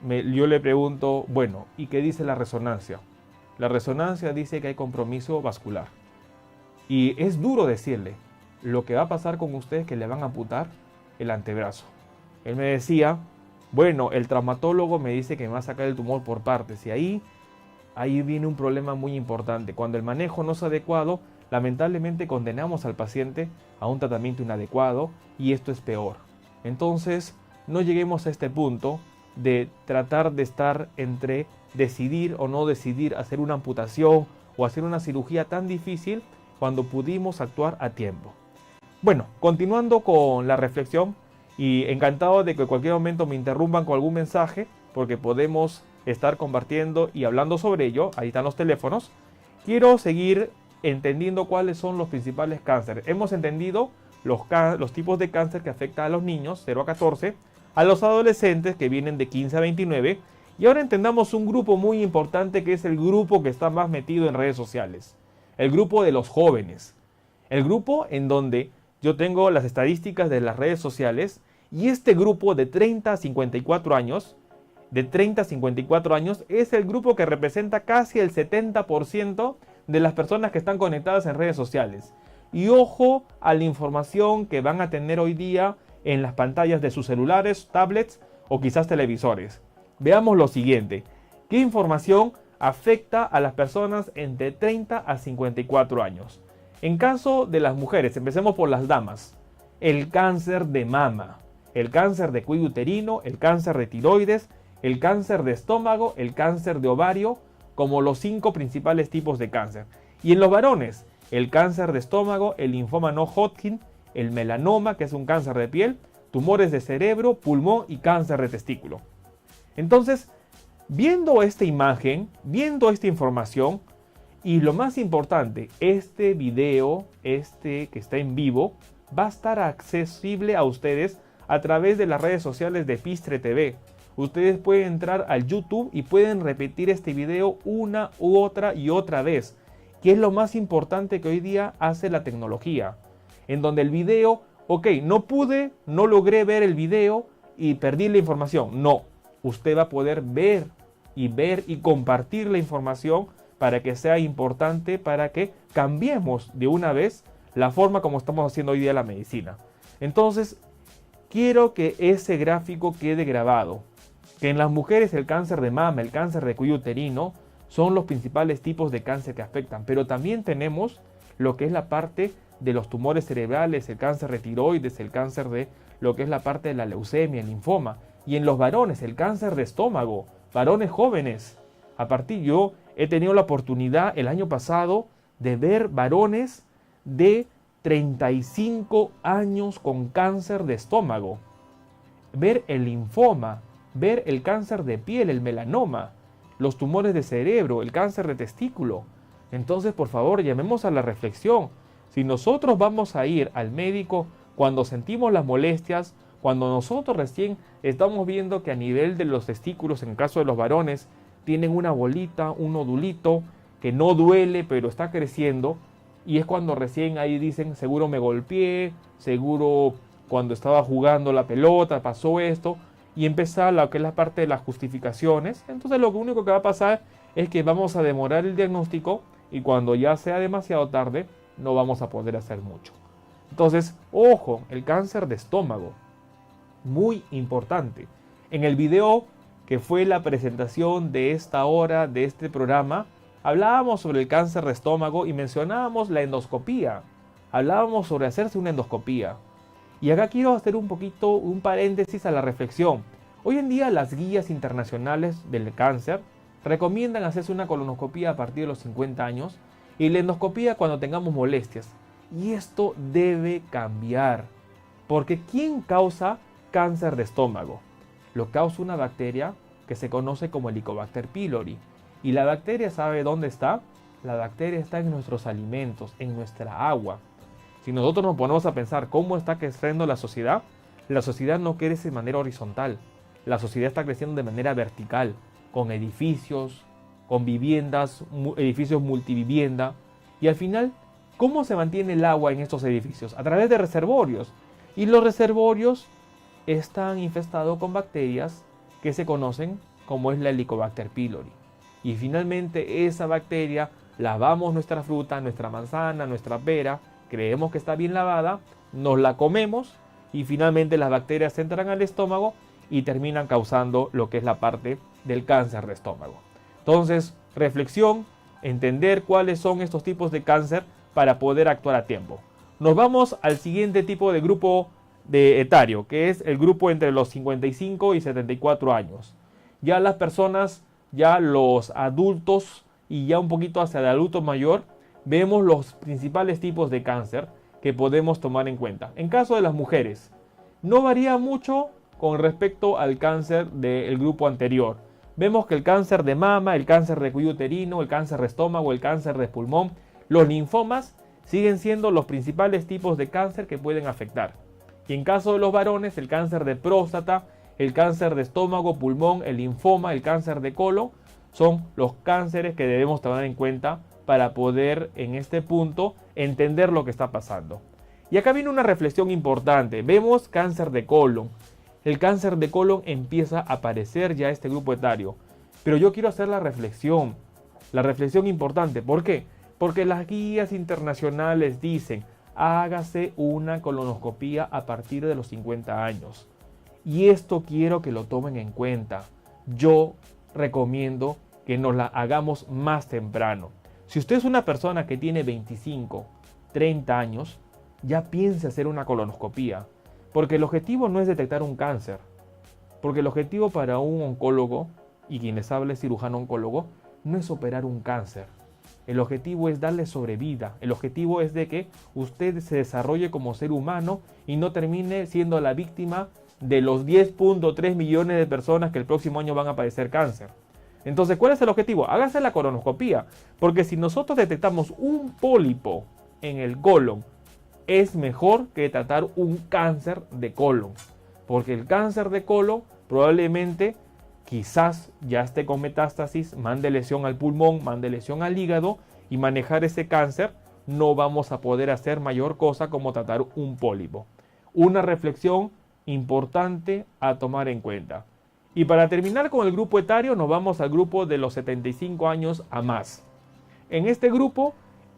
yo le pregunto, bueno, ¿y qué dice la resonancia? La resonancia dice que hay compromiso vascular. Y es duro decirle, lo que va a pasar con usted es que le van a amputar el antebrazo. Él me decía, bueno, el traumatólogo me dice que me va a sacar el tumor por partes. Y ahí viene un problema muy importante. Cuando el manejo no es adecuado, lamentablemente condenamos al paciente a un tratamiento inadecuado, y esto es peor. Entonces, no lleguemos a este punto de tratar de estar entre decidir o no decidir hacer una amputación o hacer una cirugía tan difícil cuando pudimos actuar a tiempo. Bueno, continuando con la reflexión, y encantado de que en cualquier momento me interrumpan con algún mensaje, porque podemos estar compartiendo y hablando sobre ello. Ahí están los teléfonos. Quiero seguir entendiendo cuáles son los principales cánceres. Hemos entendido los tipos de cáncer que afectan a los niños, 0 a 14, a los adolescentes, que vienen de 15 a 29, y ahora entendamos un grupo muy importante, que es el grupo que está más metido en redes sociales, el grupo de los jóvenes, el grupo en donde yo tengo las estadísticas de las redes sociales, y este grupo de 30 a 54 años, es el grupo que representa casi el 70% de las personas que están conectadas en redes sociales. Y ojo a la información que van a tener hoy día en las pantallas de sus celulares, tablets o quizás televisores. Veamos lo siguiente. ¿Qué información afecta a las personas entre 30 a 54 años? En caso de las mujeres, empecemos por las damas. El cáncer de mama. el cáncer de cuello uterino, el cáncer de tiroides, el cáncer de estómago, el cáncer de ovario, como los 5 principales tipos de cáncer. Y en los varones, el cáncer de estómago, el linfoma no Hodgkin, el melanoma, que es un cáncer de piel, tumores de cerebro, pulmón y cáncer de testículo. Entonces, viendo esta imagen, viendo esta información, y lo más importante, este video, que está en vivo, va a estar accesible a ustedes a través de las redes sociales de Pistre TV. Ustedes pueden entrar al YouTube y pueden repetir este video una u otra y otra vez, que es lo más importante que hoy día hace la tecnología. En donde el video, ok, no logré ver el video y perdí la información. No, usted va a poder ver y compartir la información para que sea importante, para que cambiemos de una vez la forma como estamos haciendo hoy día la medicina. Entonces, quiero que ese gráfico quede grabado. Que en las mujeres el cáncer de mama, el cáncer de cuello uterino, son los principales tipos de cáncer que afectan. Pero también tenemos lo que es la parte de los tumores cerebrales, el cáncer de tiroides, el cáncer de lo que es la parte de la leucemia, el linfoma. Y en los varones, el cáncer de estómago, varones jóvenes. Yo he tenido la oportunidad el año pasado de ver varones de 35 años con cáncer de estómago. Ver el linfoma, ver el cáncer de piel, el melanoma, los tumores de cerebro, el cáncer de testículo. Entonces, por favor, llamemos a la reflexión. Si nosotros vamos a ir al médico cuando sentimos las molestias, cuando nosotros recién estamos viendo que a nivel de los testículos, en el caso de los varones, tienen una bolita, un nodulito que no duele, pero está creciendo, y es cuando recién ahí dicen, seguro me golpeé, seguro cuando estaba jugando la pelota pasó esto, y empieza lo que es la parte de las justificaciones. Entonces lo único que va a pasar es que vamos a demorar el diagnóstico, y cuando ya sea demasiado tarde, no vamos a poder hacer mucho. Entonces, ojo, el cáncer de estómago, muy importante. En el video que fue la presentación de esta hora, de este programa, hablábamos sobre el cáncer de estómago y mencionábamos la endoscopía. Hablábamos sobre hacerse una endoscopía. Y acá quiero hacer un paréntesis a la reflexión. Hoy en día las guías internacionales del cáncer recomiendan hacerse una colonoscopía a partir de los 50 años y la endoscopía cuando tengamos molestias. Y esto debe cambiar. Porque ¿quién causa cáncer de estómago? Lo causa una bacteria que se conoce como Helicobacter pylori. ¿Y la bacteria sabe dónde está? La bacteria está en nuestros alimentos, en nuestra agua. Si nosotros nos ponemos a pensar cómo está creciendo la sociedad no crece de manera horizontal. La sociedad está creciendo de manera vertical, con edificios, con viviendas, edificios multivivienda. Y al final, ¿cómo se mantiene el agua en estos edificios? A través de reservorios. Y los reservorios están infestados con bacterias que se conocen como es la Helicobacter pylori. Y finalmente esa bacteria, lavamos nuestra fruta, nuestra manzana, nuestra pera, creemos que está bien lavada, nos la comemos y finalmente las bacterias entran al estómago y terminan causando lo que es la parte del cáncer de estómago. Entonces, reflexión, entender cuáles son estos tipos de cáncer para poder actuar a tiempo. Nos vamos al siguiente tipo de grupo etario, que es el grupo entre los 55 y 74 años. Ya las personas, ya los adultos y ya un poquito hacia el adulto mayor, vemos los principales tipos de cáncer que podemos tomar en cuenta. En caso de las mujeres, no varía mucho con respecto al cáncer del grupo anterior. Vemos que el cáncer de mama, el cáncer de cuello uterino, el cáncer de estómago, el cáncer de pulmón, los linfomas siguen siendo los principales tipos de cáncer que pueden afectar. Y en caso de los varones, el cáncer de próstata, el cáncer de estómago, pulmón, el linfoma, el cáncer de colon, son los cánceres que debemos tomar en cuenta para poder en este punto entender lo que está pasando. Y acá viene una reflexión importante. Vemos cáncer de colon. El cáncer de colon empieza a aparecer ya este grupo etario. Pero yo quiero hacer la reflexión importante. ¿Por qué? Porque las guías internacionales dicen, hágase una colonoscopía a partir de los 50 años. Y esto quiero que lo tomen en cuenta. Yo recomiendo que nos la hagamos más temprano. Si usted es una persona que tiene 25, 30 años, ya piense hacer una colonoscopía. Porque el objetivo no es detectar un cáncer. Porque el objetivo para un oncólogo, y quien les habla es cirujano oncólogo, no es operar un cáncer. El objetivo es darle sobrevida. El objetivo es de que usted se desarrolle como ser humano y no termine siendo la víctima de los 10.3 millones de personas que el próximo año van a padecer cáncer. Entonces, ¿cuál es el objetivo? Hágase la colonoscopía. Porque si nosotros detectamos un pólipo en el colon, es mejor que tratar un cáncer de colon. Porque el cáncer de colon probablemente quizás ya esté con metástasis, mande lesión al pulmón, mande lesión al hígado, y manejar ese cáncer no vamos a poder hacer mayor cosa como tratar un pólipo. Una reflexión importante a tomar en cuenta. Y para terminar con el grupo etario, nos vamos al grupo de los 75 años a más. En este grupo,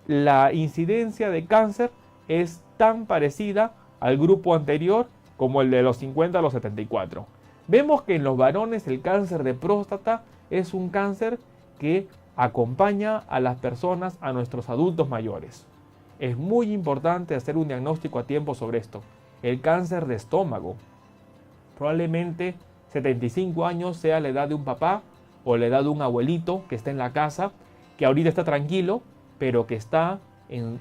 la incidencia de cáncer es tan parecida al grupo anterior como el de los 50 a los 74. Vemos que en los varones el cáncer de próstata es un cáncer que acompaña a las personas, a nuestros adultos mayores. Es muy importante hacer un diagnóstico a tiempo sobre esto. El cáncer de estómago, probablemente 75 años sea la edad de un papá o la edad de un abuelito que está en la casa, que ahorita está tranquilo, pero que está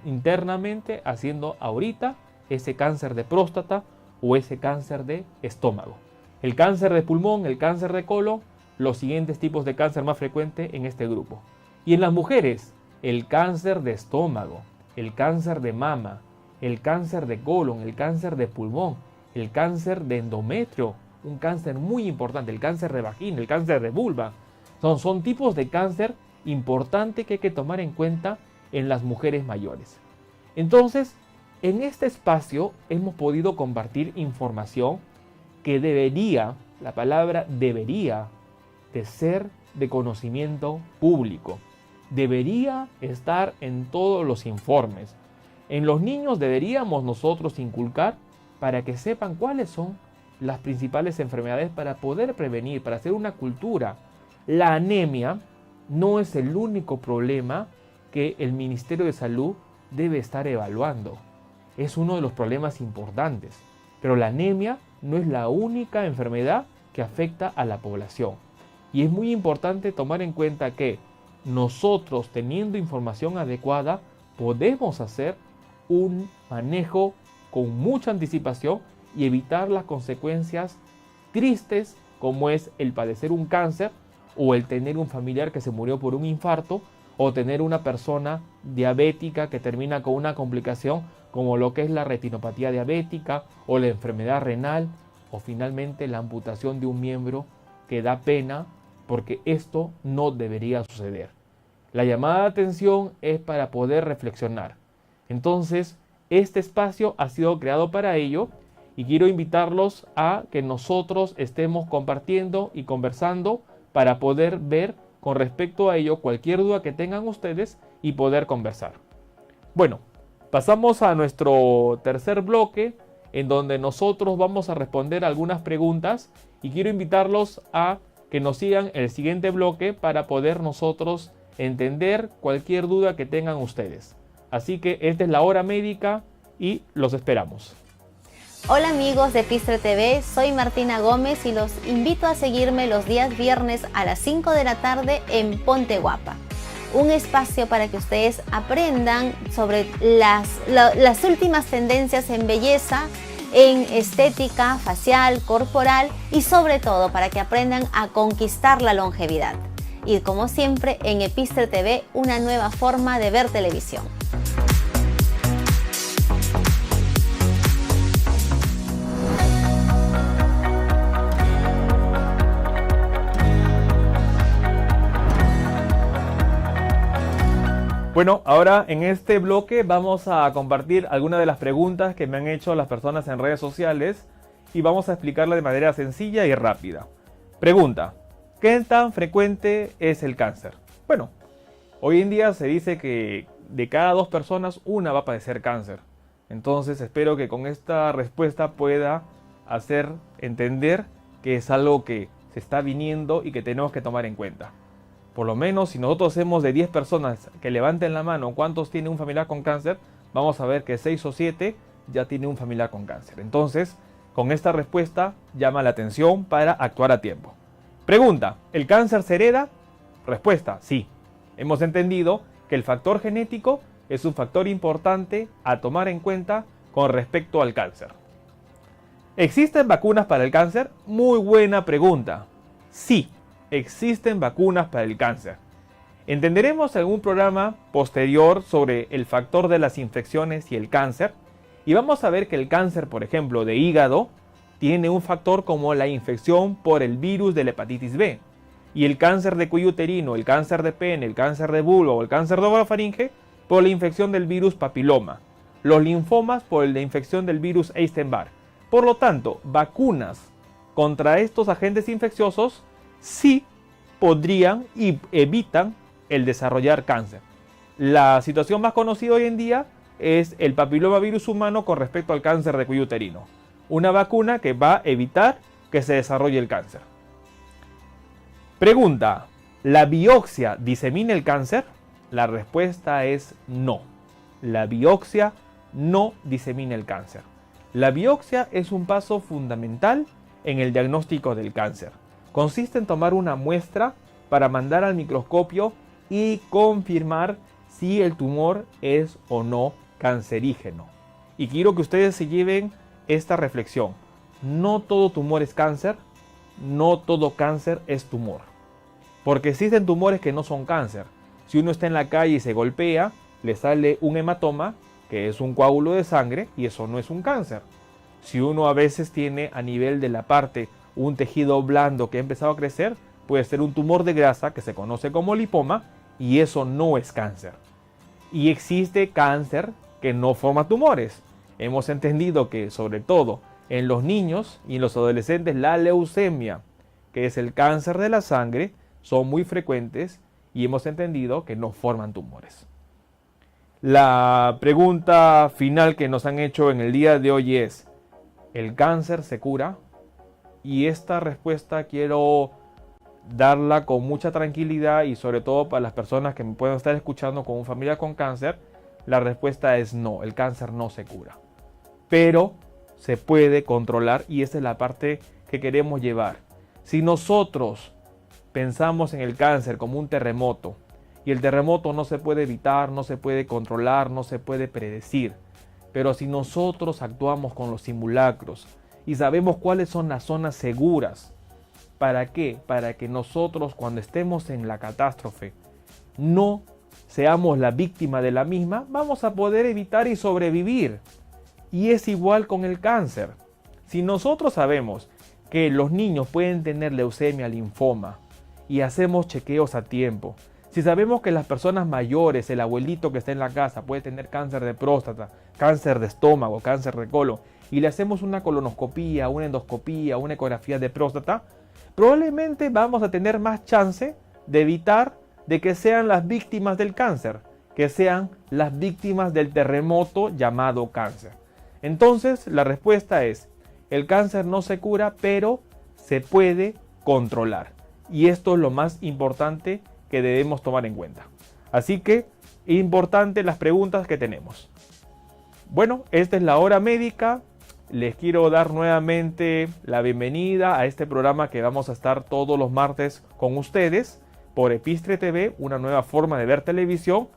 internamente haciendo ahorita ese cáncer de próstata o ese cáncer de estómago. El cáncer de pulmón, el cáncer de colon, los siguientes tipos de cáncer más frecuentes en este grupo. Y en las mujeres, el cáncer de estómago, el cáncer de mama, el cáncer de colon, el cáncer de pulmón, el cáncer de endometrio, un cáncer muy importante, el cáncer de vagina, el cáncer de vulva. Son tipos de cáncer importantes que hay que tomar en cuenta en las mujeres mayores. Entonces, en este espacio hemos podido compartir información que debería, la palabra debería, de ser de conocimiento público. Debería estar en todos los informes. En los niños deberíamos nosotros inculcar para que sepan cuáles son las principales enfermedades para poder prevenir, para hacer una cultura. La anemia no es el único problema que el Ministerio de Salud debe estar evaluando. Es uno de los problemas importantes, pero la anemia no es la única enfermedad que afecta a la población. Y es muy importante tomar en cuenta que nosotros, teniendo información adecuada, podemos hacer un manejo con mucha anticipación y evitar las consecuencias tristes como es el padecer un cáncer o el tener un familiar que se murió por un infarto o tener una persona diabética que termina con una complicación como lo que es la retinopatía diabética o la enfermedad renal o finalmente la amputación de un miembro, que da pena porque esto no debería suceder. La llamada de atención es para poder reflexionar. Entonces, este espacio ha sido creado para ello y quiero invitarlos a que nosotros estemos compartiendo y conversando para poder ver con respecto a ello cualquier duda que tengan ustedes y poder conversar. Bueno, pasamos a nuestro tercer bloque en donde nosotros vamos a responder algunas preguntas y quiero invitarlos a que nos sigan el siguiente bloque para poder nosotros entender cualquier duda que tengan ustedes. Así que esta es la hora médica y los esperamos. Hola amigos de Epistre TV, soy Martina Gómez y los invito a seguirme los días viernes a las 5 de la tarde en Ponte Guapa. Un espacio para que ustedes aprendan sobre las últimas tendencias en belleza, en estética facial, corporal y sobre todo para que aprendan a conquistar la longevidad. Y como siempre en Epistre TV, una nueva forma de ver televisión. Bueno, ahora en este bloque vamos a compartir algunas de las preguntas que me han hecho las personas en redes sociales y vamos a explicarla de manera sencilla y rápida. Pregunta: ¿qué tan frecuente es el cáncer? Bueno, hoy en día se dice que de cada 2 personas, una va a padecer cáncer. Entonces espero que con esta respuesta pueda hacer entender que es algo que se está viniendo y que tenemos que tomar en cuenta. Por lo menos si nosotros hacemos de 10 personas que levanten la mano cuántos tienen un familiar con cáncer, vamos a ver que 6 o 7 ya tienen un familiar con cáncer. Entonces, Con esta respuesta llama la atención para actuar a tiempo. Pregunta, ¿el cáncer se hereda? Respuesta, sí. Hemos entendido que el factor genético es un factor importante a tomar en cuenta con respecto al cáncer. ¿Existen vacunas para el cáncer? Muy buena pregunta. Sí, existen vacunas para el cáncer. Entenderemos en algún programa posterior sobre el factor de las infecciones y el cáncer, y vamos a ver que el cáncer, por ejemplo, de hígado, tiene un factor como la infección por el virus de la hepatitis B, y el cáncer de cuello uterino, el cáncer de pene, el cáncer de vulva o el cáncer de orofaringe por la infección del virus papiloma, los linfomas por la infección del virus Epstein-Barr. Por lo tanto, vacunas contra estos agentes infecciosos sí podrían y evitan el desarrollar cáncer. La situación más conocida hoy en día es el papilomavirus humano con respecto al cáncer de cuello uterino. Una vacuna que va a evitar que se desarrolle el cáncer. Pregunta, ¿la biopsia disemina el cáncer? La respuesta es no. La biopsia no disemina el cáncer. La biopsia es un paso fundamental en el diagnóstico del cáncer. Consiste en tomar una muestra para mandar al microscopio y confirmar si el tumor es o no cancerígeno. Y quiero que ustedes se lleven esta reflexión. No todo tumor es cáncer, no todo cáncer es tumor. Porque existen tumores que no son cáncer. Si uno está en la calle y se golpea, le sale un hematoma, que es un coágulo de sangre, y eso no es un cáncer. Si uno a veces tiene a nivel de la parte un tejido blando que ha empezado a crecer, puede ser un tumor de grasa que se conoce como lipoma, y eso no es cáncer. Y existe cáncer que no forma tumores. Hemos entendido que sobre todo en los niños y en los adolescentes la leucemia, que es el cáncer de la sangre, son muy frecuentes y hemos entendido que no forman tumores. La pregunta final que nos han hecho en el día de hoy es, ¿el cáncer se cura? Y esta respuesta quiero darla con mucha tranquilidad y sobre todo para las personas que me puedan estar escuchando con una familia con cáncer, la respuesta es no, el cáncer no se cura. Pero se puede controlar y esa es la parte que queremos llevar. Si nosotros pensamos en el cáncer como un terremoto y el terremoto no se puede evitar, no se puede controlar, no se puede predecir, pero si nosotros actuamos con los simulacros y sabemos cuáles son las zonas seguras, ¿para qué? Para que nosotros cuando estemos en la catástrofe no seamos la víctima de la misma, vamos a poder evitar y sobrevivir. Y es igual con el cáncer. Si nosotros sabemos que los niños pueden tener leucemia, linfoma, y hacemos chequeos a tiempo, si sabemos que las personas mayores, el abuelito que está en la casa puede tener cáncer de próstata, cáncer de estómago, cáncer de colon, y le hacemos una colonoscopía, una endoscopía, una ecografía de próstata, probablemente vamos a tener más chance de evitar de que sean las víctimas del cáncer, que sean las víctimas del terremoto llamado cáncer. Entonces, la respuesta es, el cáncer no se cura, pero se puede controlar. Y esto es lo más importante que debemos tomar en cuenta. Así que, importante las preguntas que tenemos. Bueno, esta es la hora médica. Les quiero dar nuevamente la bienvenida a este programa que vamos a estar todos los martes con ustedes por Epistre TV, una nueva forma de ver televisión.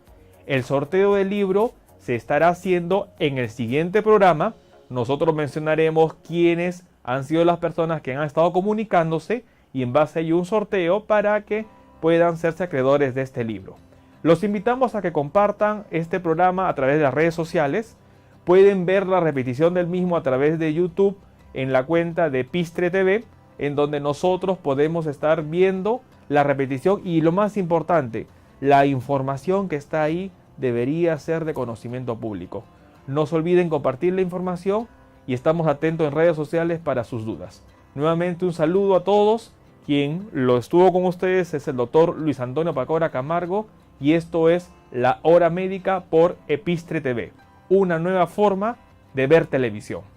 El sorteo del libro se estará haciendo en el siguiente programa. Nosotros mencionaremos quiénes han sido las personas que han estado comunicándose y en base a ello un sorteo para que puedan serse acreedores de este libro. Los invitamos a que compartan este programa a través de las redes sociales. Pueden ver la repetición del mismo a través de YouTube en la cuenta de Pistre TV, en donde nosotros podemos estar viendo la repetición y lo más importante, la información que está ahí debería ser de conocimiento público. No se olviden compartir la información y estamos atentos en redes sociales para sus dudas. Nuevamente un saludo a todos. Quien lo estuvo con ustedes es el doctor Luis Antonio Pacora Camargo y esto es La Hora Médica por Epistre TV, una nueva forma de ver televisión.